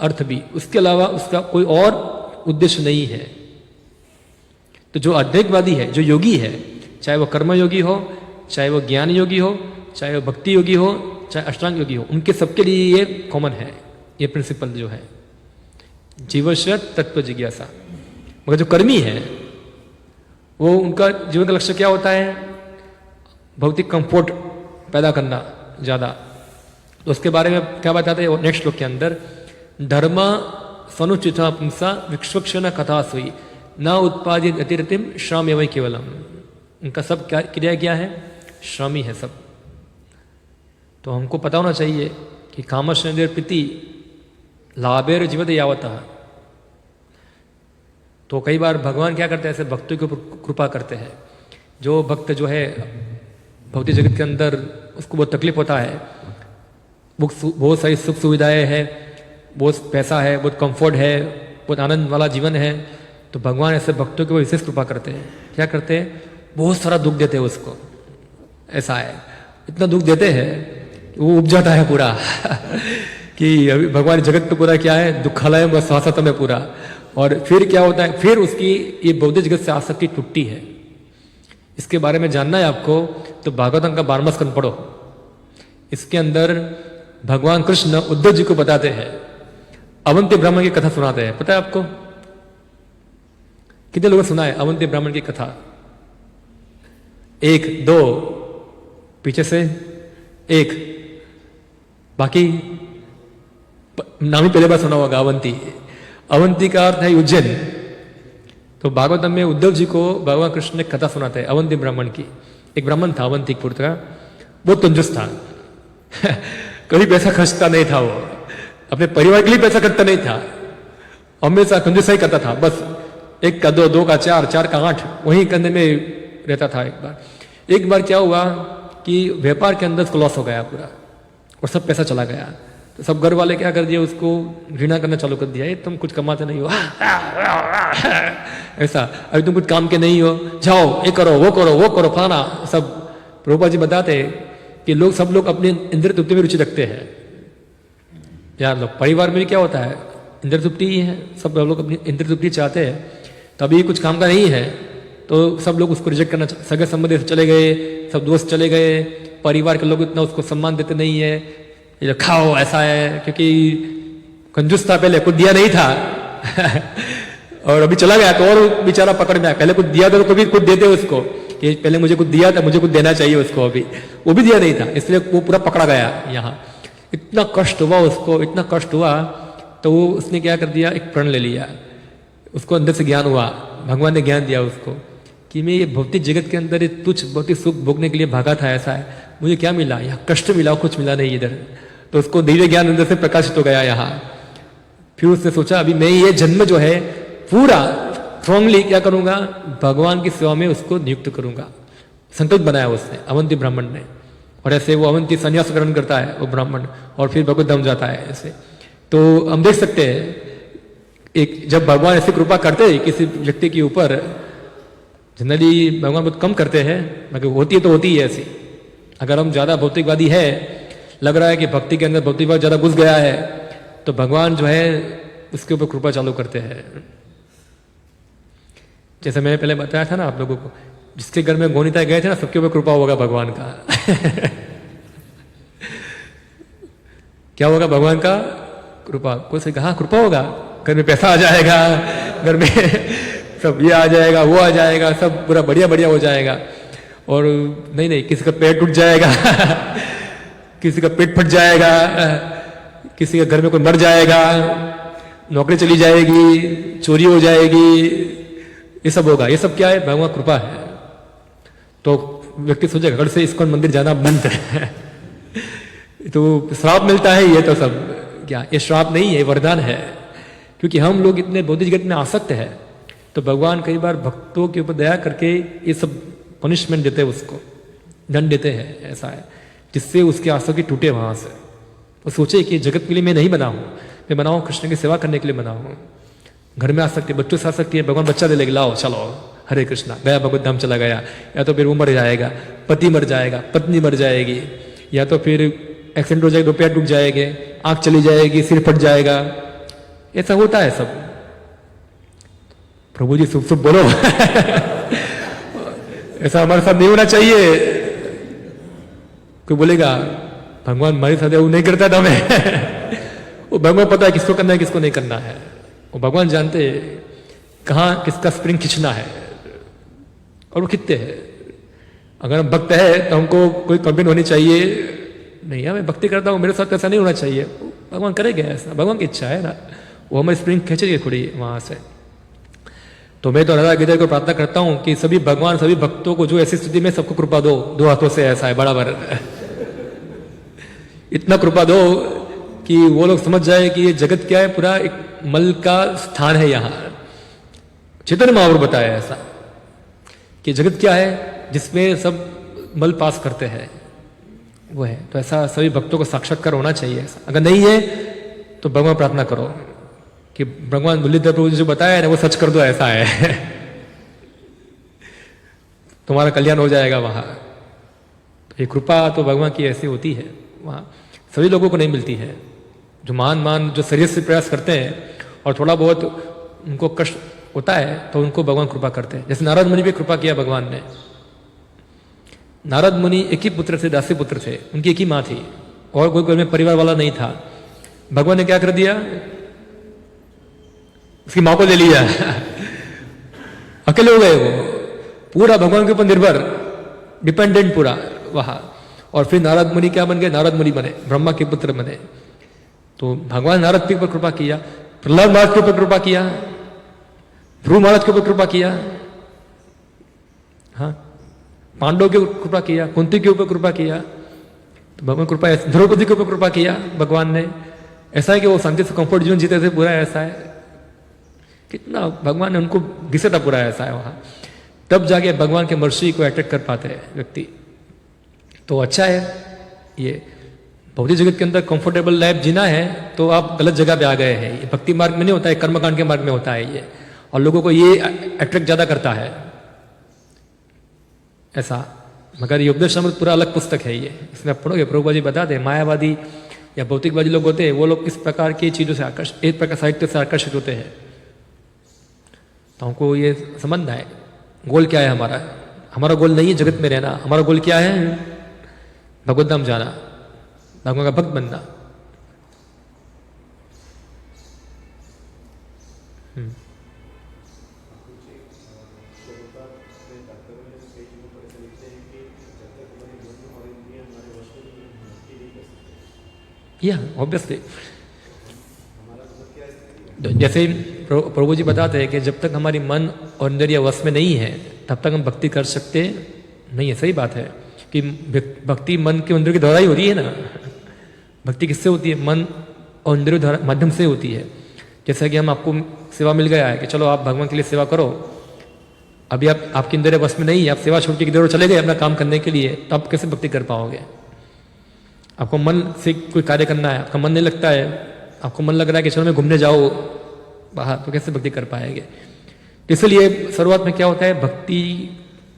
अर्थ भी, उसके अलावा उसका कोई और उद्देश्य नहीं है। तो जो अद्वैतवादी है, जो योगी है, चाहे वो कर्म योगी हो, चाहे वो ज्ञान योगी हो, चाहे वो भक्ति योगी हो, चाहे अष्टांग योगी हो, उनके सबके लिए ये कॉमन है, ये प्रिंसिपल जो है जीवस्य तत्व जिज्ञासा। मगर जो कर्मी है वो उनका जीवन का लक्ष्य क्या होता है, भौतिक कंफर्ट पैदा करना ज्यादा। तो उसके बारे में क्या बताते हैं नेक्स्ट श्लोक के अंदर, धर्म सनुचिता पुंसा विक्षुक्षण कथा सुई न उत्पादित अतिरतिम श्रम एवं केवलम। उनका सब क्या क्रिया क्या है, श्रमी है सब। तो हमको पता होना चाहिए कि कामश इंद्रिय प्रीति लाभेर जीवित यावता। तो कई बार भगवान क्या करते हैं, ऐसे भक्तों के ऊपर कृपा करते हैं। जो भक्त जो है भौतिक जगत के अंदर उसको बहुत तकलीफ होता है, बहुत सारी सुख सुविधाएं हैं, बहुत पैसा है, बहुत कंफर्ट है, बहुत आनंद वाला जीवन है, तो भगवान ऐसे भक्तों के ऊपर विशेष कृपा करते हैं। क्या करते हैं, बहुत सारा दुख देते हैं उसको। ऐसा है, इतना दुख देते हैं वो उब जाता है पूरा कि अभी भगवान जगत तो पूरा क्या है, दुखालय व शाश्वत में पूरा। और फिर क्या होता है, फिर उसकी ये भौतिक जगत से आसक्ति टूटती है। इसके बारे में जानना है आपको तो भागवतम का 12वां स्कंद पढ़ो। इसके अंदर भगवान कृष्ण उद्धव जी को बताते हैं, अवंती ब्राह्मण की कथा सुनाते हैं। पता है आपको, कितने लोगों ने सुना है अवंती ब्राह्मण की कथा? 1 2 पीछे से 1, बाकी नाम ही पहले बार सुना होगा अवंती। अवंती का अर्थ है उज्जैन। तो भागवतम में उद्धव जी को भगवान कृष्ण ने कथा सुनाते हैं अवंती ब्राह्मण की। एक ब्राह्मण था अवंतीपुर का, बहुत कंजूस था कभी पैसा खर्चता नहीं था, वो अपने परिवार के लिए पैसा खर्चता नहीं था, हमेशा कंजूसा ही करता था। बस 1 का 2, 2 का 4, 4 का 8 वहीं करने में रहता था। एक बार क्या हुआ कि व्यापार के अंदर उसको लॉस हो गया पूरा और सब पैसा चला गया। तो सब घर वाले क्या कर दिए, उसको घृणा करना चालू कर दिया, तुम कुछ कमाते नहीं हो ऐसा, अभी तुम कुछ काम के नहीं हो, जाओ ये करो वो करो वो करो फलाना सब। प्रभुपाद जी बताते कि लोग सब लोग अपने इंद्रिय तृप्ति में रुचि रखते हैं। यार लोग परिवार में भी क्या होता है, इंद्रिय तृप्ति ही है, सब लोग अपनी इंद्रिय तृप्ति चाहते हैं। तभी कुछ काम का नहीं है तो सब लोग उसको रिजेक्ट करना, सगे संबंधी चले गए, सब दोस्त चले गए, परिवार के लोग इतना उसको सम्मान देते नहीं है, ये खाओ ऐसा है, क्योंकि कंजूस था पहले, कुछ दिया नहीं था और अभी चला गया तो और बेचारा पकड़ में आया। पहले कुछ दिया था तो कभी कुछ देते उसको कि पहले मुझे कुछ दिया था, मुझे कुछ देना चाहिए उसको, अभी वो भी दिया नहीं था, इसलिए वो पूरा पकड़ा गया यहाँ। इतना कष्ट हुआ उसको, इतना कष्ट हुआ तो वो उसने क्या कर दिया, एक प्रण ले लिया। उसको अंदर से ज्ञान हुआ, भगवान ने ज्ञान दिया उसको कि मैं ये भौतिक जगत के अंदर तुच्छ भौतिक सुख भोगने के लिए भागा था, ऐसा है, मुझे क्या मिला, यहाँ कष्ट मिला, कुछ मिला नहीं इधर। तो उसको दिव्य ज्ञान अंदर से प्रकाशित हो गया यहाँ। फिर उसने सोचा अभी मैं ये जन्म जो है पूरा स्ट्रांगली क्या करूंगा, भगवान की सेवा में उसको नियुक्त करूंगा। संकल्प बनाया उसने, अवंती ब्राह्मण ने। और ऐसे वो अवंती संन्यास ग्रहण करता है वो ब्राह्मण, और फिर भगवत धाम जाता है ऐसे। तो हम देख सकते हैं एक जब भगवान ऐसी कृपा करते हैं किसी व्यक्ति के ऊपर, जनरली भगवान बहुत कम करते हैं, मगर होती है तो होती है ऐसी। अगर हम ज्यादा भौतिकवादी है, लग रहा है कि भक्ति के अंदर भौतिकवाद ज्यादा घुस गया है, तो भगवान जो है उसके ऊपर कृपा चालू करते हैं। जैसे मैंने पहले बताया था ना आप लोगों को, जिसके घर में गोनीता गए थे ना, सबके ऊपर कृपा होगा भगवान का क्या होगा भगवान का कृपा। कोई से कहा कृपा होगा, घर में पैसा आ जाएगा, घर में सब ये आ जाएगा, वो आ जाएगा, सब पूरा बढ़िया बढ़िया हो जाएगा। और नहीं नहीं, किसी का पेट टूट जाएगा किसी का पेट फट जाएगा, किसी के घर में कोई मर जाएगा, नौकरी चली जाएगी, चोरी हो जाएगी, ये सब होगा। ये सब क्या है, भगवान कृपा है। तो व्यक्ति सोचेगा घर से इस्कॉन मंदिर जाना बंद है तो श्राप मिलता है, ये तो सब क्या, ये श्राप नहीं है, वरदान है। क्योंकि हम लोग इतने बौद्धिक जगत में आसक्त है, तो भगवान कई बार भक्तों के ऊपर दया करके ये सब पनिशमेंट देते हैं, उसको दंड देते हैं, ऐसा है। जिससे उसकी आसक्ति टूटे वहां से। वो सोचे कि जगत के लिए मैं नहीं बना हूं, मैं बना हूं कृष्ण की सेवा करने के लिए बना हूं। घर में आ सकती है, बच्चों से आ सकती है, भगवान बच्चा दे लेगी, लाओ चलो हरे कृष्णा, गया भगवत धाम चला गया। या तो फिर वो मर जाएगा, पति मर जाएगा, पत्नी मर जाएगी, या तो फिर एक्सीडेंट हो जाएगा, दो पैर टूट जाएंगे, आंख चली जाएगी, सिर फट जाएगा। ऐसा होता है सब। प्रभु जी शुभ शुभ बोलो ऐसा हमारे साथ नहीं होना चाहिए। कोई बोलेगा भगवान हमारे साथ वो नहीं करता था हमें वो भगवान पता है किसको करना है किसको नहीं करना है। वो भगवान जानते हैं कहाँ किसका स्प्रिंग खींचना है और वो खींचते हैं। अगर हम भक्त है तो हमको कोई कंप्लेन होनी चाहिए नहीं, मैं भक्ति करता हूँ मेरे साथ ऐसा नहीं होना चाहिए। भगवान करेगा ऐसा, भगवान की इच्छा है ना, वो हमें स्प्रिंग खींचेगी थोड़ी वहां से। तो मैं तो राधा गिरधर को प्रार्थना करता हूं कि सभी भगवान सभी भक्तों को जो ऐसी स्थिति में सबको कृपा दो, दो हाथों से ऐसा है बराबर इतना कृपा दो कि वो लोग समझ जाए कि ये जगत क्या है, पूरा एक मल का स्थान है। यहाँ चैतन्य महाप्रभु बताया ऐसा कि जगत क्या है जिसमें सब मल पास करते हैं, वो है। तो ऐसा सभी भक्तों को साक्षात्कार होना चाहिए ऐसा। अगर नहीं है तो भगवान प्रार्थना करो कि भगवान मुरलीधर प्रभु जो बताया ना वो सच कर दो, ऐसा है तुम्हारा कल्याण हो जाएगा वहां। तो ये कृपा तो भगवान की ऐसी होती है, वहां सभी लोगों को नहीं मिलती है। जो मान जो शरीर से प्रयास करते हैं और थोड़ा बहुत उनको कष्ट होता है तो उनको भगवान कृपा करते हैं। जैसे नारद मुनि भी कृपा किया भगवान ने। नारद मुनि एक ही पुत्र थे, दासी पुत्र थे, उनकी एक ही माँ थी और कोई घर में परिवार वाला नहीं था। भगवान ने क्या कर दिया, उसकी मां को ले लिया अकेले हो गए वो, पूरा भगवान के ऊपर निर्भर, डिपेंडेंट पूरा वहां। और फिर नारद मुनि क्या बन गए, नारद मुनि बने, ब्रह्मा के पुत्र बने। तो भगवान नारद के ऊपर कृपा किया, प्रहलाद महाराज के ऊपर कृपा किया, ध्रुव महाराज के ऊपर कृपा किया, हाँ पांडव के ऊपर कृपा किया, कुंती के ऊपर कृपा किया। तो भगवान कृपा, द्रौपदी के ऊपर कृपा किया भगवान ने। ऐसा है कि वो शांति से कंफर्ट जीवन जीते थे पूरा, ऐसा है कितना भगवान ने उनको घिसे था पूरा, ऐसा है वहां। तब जाके भगवान के मर्सी को अट्रैक्ट कर पाते हैं व्यक्ति। तो अच्छा है, ये भौतिक जगत के अंदर कंफर्टेबल लाइफ जीना है तो आप गलत जगह पे आ गए हैं। ये भक्ति मार्ग में नहीं होता है, कर्मकांड के मार्ग में होता है ये, और लोगों को ये अट्रैक्ट ज्यादा करता है ऐसा। मगर ये उपदेशामृत पूरा अलग पुस्तक है ये, इसमें आप पढ़ोगे प्रभुपा जी बताते हैं मायावादी या भौतिकवादी लोग होते हैं, वो लोग किस प्रकार की चीजों से आकर्षित, एक प्रकार साहित्य से आकर्षित होते हैं। तो हमको ये समझना है गोल क्या है हमारा। हमारा गोल नहीं है जगत में रहना, हमारा गोल क्या है, भगवत धाम जाना, भगवान का भक्त बनना। या ऑब्वियसली जैसे प्रभु जी बताते हैं कि जब तक हमारी मन और इंद्रिय वश में नहीं है तब तक हम भक्ति कर सकते नहीं है। सही बात है कि भक्ति मन के इंद्रियों के द्वारा ही होती है ना। भक्ति किससे होती है, मन और इंद्रियों माध्यम से होती है। जैसा कि हम आपको सेवा मिल गया है कि चलो आप भगवान के लिए सेवा करो, अभी आप आपकी इंद्रिय वश में नहीं है, आप सेवा छोड़ के किधर चले गए अपना काम करने के लिए, तो आप कैसे भक्ति कर पाओगे। आपको मन से कोई कार्य करना है, आपका मन नहीं लगता है, आपको मन लग रहा है कि चलो मैं घूमने जाओ बाहर, तो कैसे भक्ति कर पाएंगे। इसलिए शुरुआत में क्या होता है, भक्ति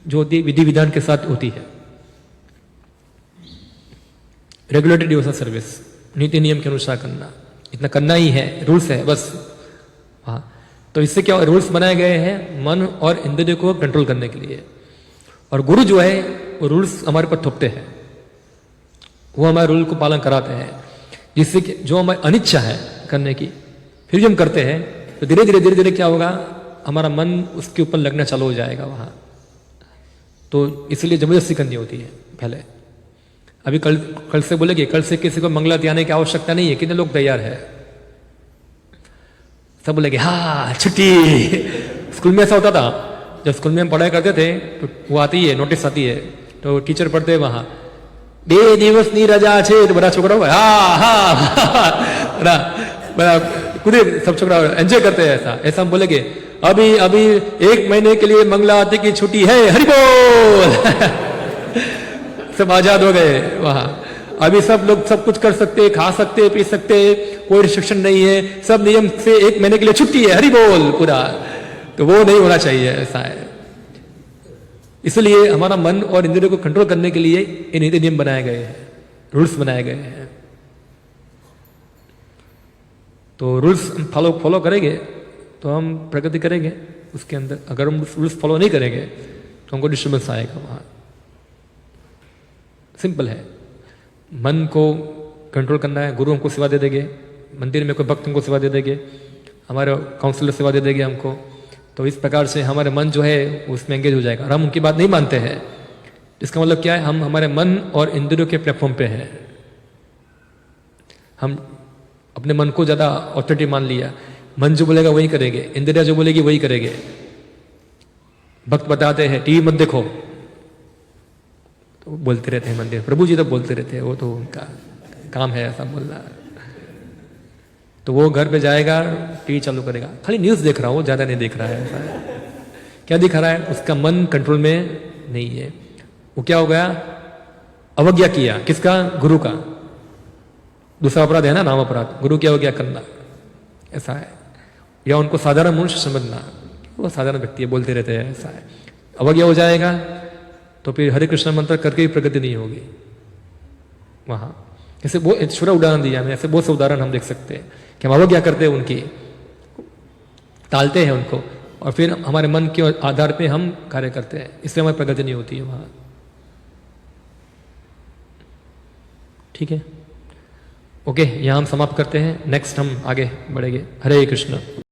जो होती है विधि विधान के साथ होती है, रेगुलेटेड डिवोशनल सर्विस, नीति नियम के अनुसार करना, इतना करना ही है, रूल्स है बस। हाँ, तो इससे क्या रूल्स बनाए गए हैं मन और इंद्रिय को कंट्रोल करने के लिए। और गुरु जो है वो रूल्स हमारे पर थोपते हैं, वो हमारे रूल को पालन कराते हैं, जिससे कि जो हमारी अनिच्छा है करने की, फिर जब हम करते हैं तो धीरे धीरे क्या होगा, हमारा मन उसके ऊपर लगना चालू हो जाएगा वहां। तो इसलिए जबरदस्ती करनी होती है पहले। अभी कल से बोलेंगे, कल से किसी को मंगलाती आने की आवश्यकता नहीं है, कितने लोग तैयार है, सब बोलेंगे हाँ छुट्टी। स्कूल में ऐसा होता था, जब स्कूल में हम पढ़ाई करते थे तो वो आती है, नोटिस आती है, तो टीचर पढ़ते हैं वहां 2 દિવસની રજા છે, तो बड़ा छोकरा बड़ा खुदे सब छोकरा एंजॉय करते हैं। ऐसा हम बोलेंगे अभी 1 महीने के लिए मंगला आरती की छुट्टी है, हरि बोल सब आजाद हो गए वहां। अभी सब लोग सब कुछ कर सकते हैं, खा सकते हैं, पी सकते हैं, कोई रिस्ट्रिक्शन नहीं है, सब नियम से 1 महीने के लिए छुट्टी है, हरि बोल पूरा। तो वो नहीं होना चाहिए, ऐसा है। इसलिए हमारा मन और इंद्रियों को कंट्रोल करने के लिए इन नीति नियम बनाए गए हैं, रूल्स बनाए गए हैं। तो रूल्स फॉलो करेंगे तो हम प्रगति करेंगे उसके अंदर। अगर हम रूल्स फॉलो नहीं करेंगे तो हमको डिस्टर्बेंस आएगा वहां। सिंपल है, मन को कंट्रोल करना है। गुरु हमको सेवा दे देंगे, मंदिर में कोई भक्त हमको सेवा दे देंगे, हमारे काउंसलर सेवा दे देंगे हमको। तो इस प्रकार से हमारे मन जो है उसमें एंगेज हो जाएगा। और हम उनकी बात नहीं मानते हैं, इसका मतलब क्या है, हम हमारे मन और इंद्रियों के प्लेटफॉर्म पे हैं। हम अपने मन को ज्यादा ऑथोरिटी मान लिया, मन जो बोलेगा वही करेंगे, इंद्रिया जो बोलेगी वही करेंगे। भक्त बताते हैं टीवी मत देखो, तो बोलते रहते हैं मंदिर, प्रभु जी तो बोलते रहते हैं, वो तो उनका काम है ऐसा बोलना। तो वो घर पे जाएगा, टीवी चालू करेगा, खाली न्यूज देख रहा हूँ, ज्यादा नहीं देख रहा है, ऐसा है। क्या दिखा रहा है, उसका मन कंट्रोल में नहीं है। वो क्या हो गया, अवज्ञा किया, किसका, गुरु का। दूसरा अपराध है ना, नाम अपराध, गुरु की अवज्ञा करना, ऐसा है। या उनको साधारण मनुष्य समझना, वो साधारण व्यक्ति है, बोलते रहते हैं, ऐसा है। अवज्ञा हो जाएगा तो फिर हरे कृष्ण मंत्र करके भी प्रगति नहीं होगी वहां। ऐसे बहुत छोटा उदाहरण दिया मैंने, ऐसे बहुत से उदाहरण हम देख सकते हैं कि हम अवज्ञा करते हैं उनकी, टालते हैं उनको, और फिर हमारे मन के आधार पे हम कार्य करते हैं, इसलिए हमारी प्रगति नहीं होती है वहां। ठीक है, ओके, यहां हम समाप्त करते हैं। नेक्स्ट हम आगे बढ़ेंगे। हरे कृष्ण।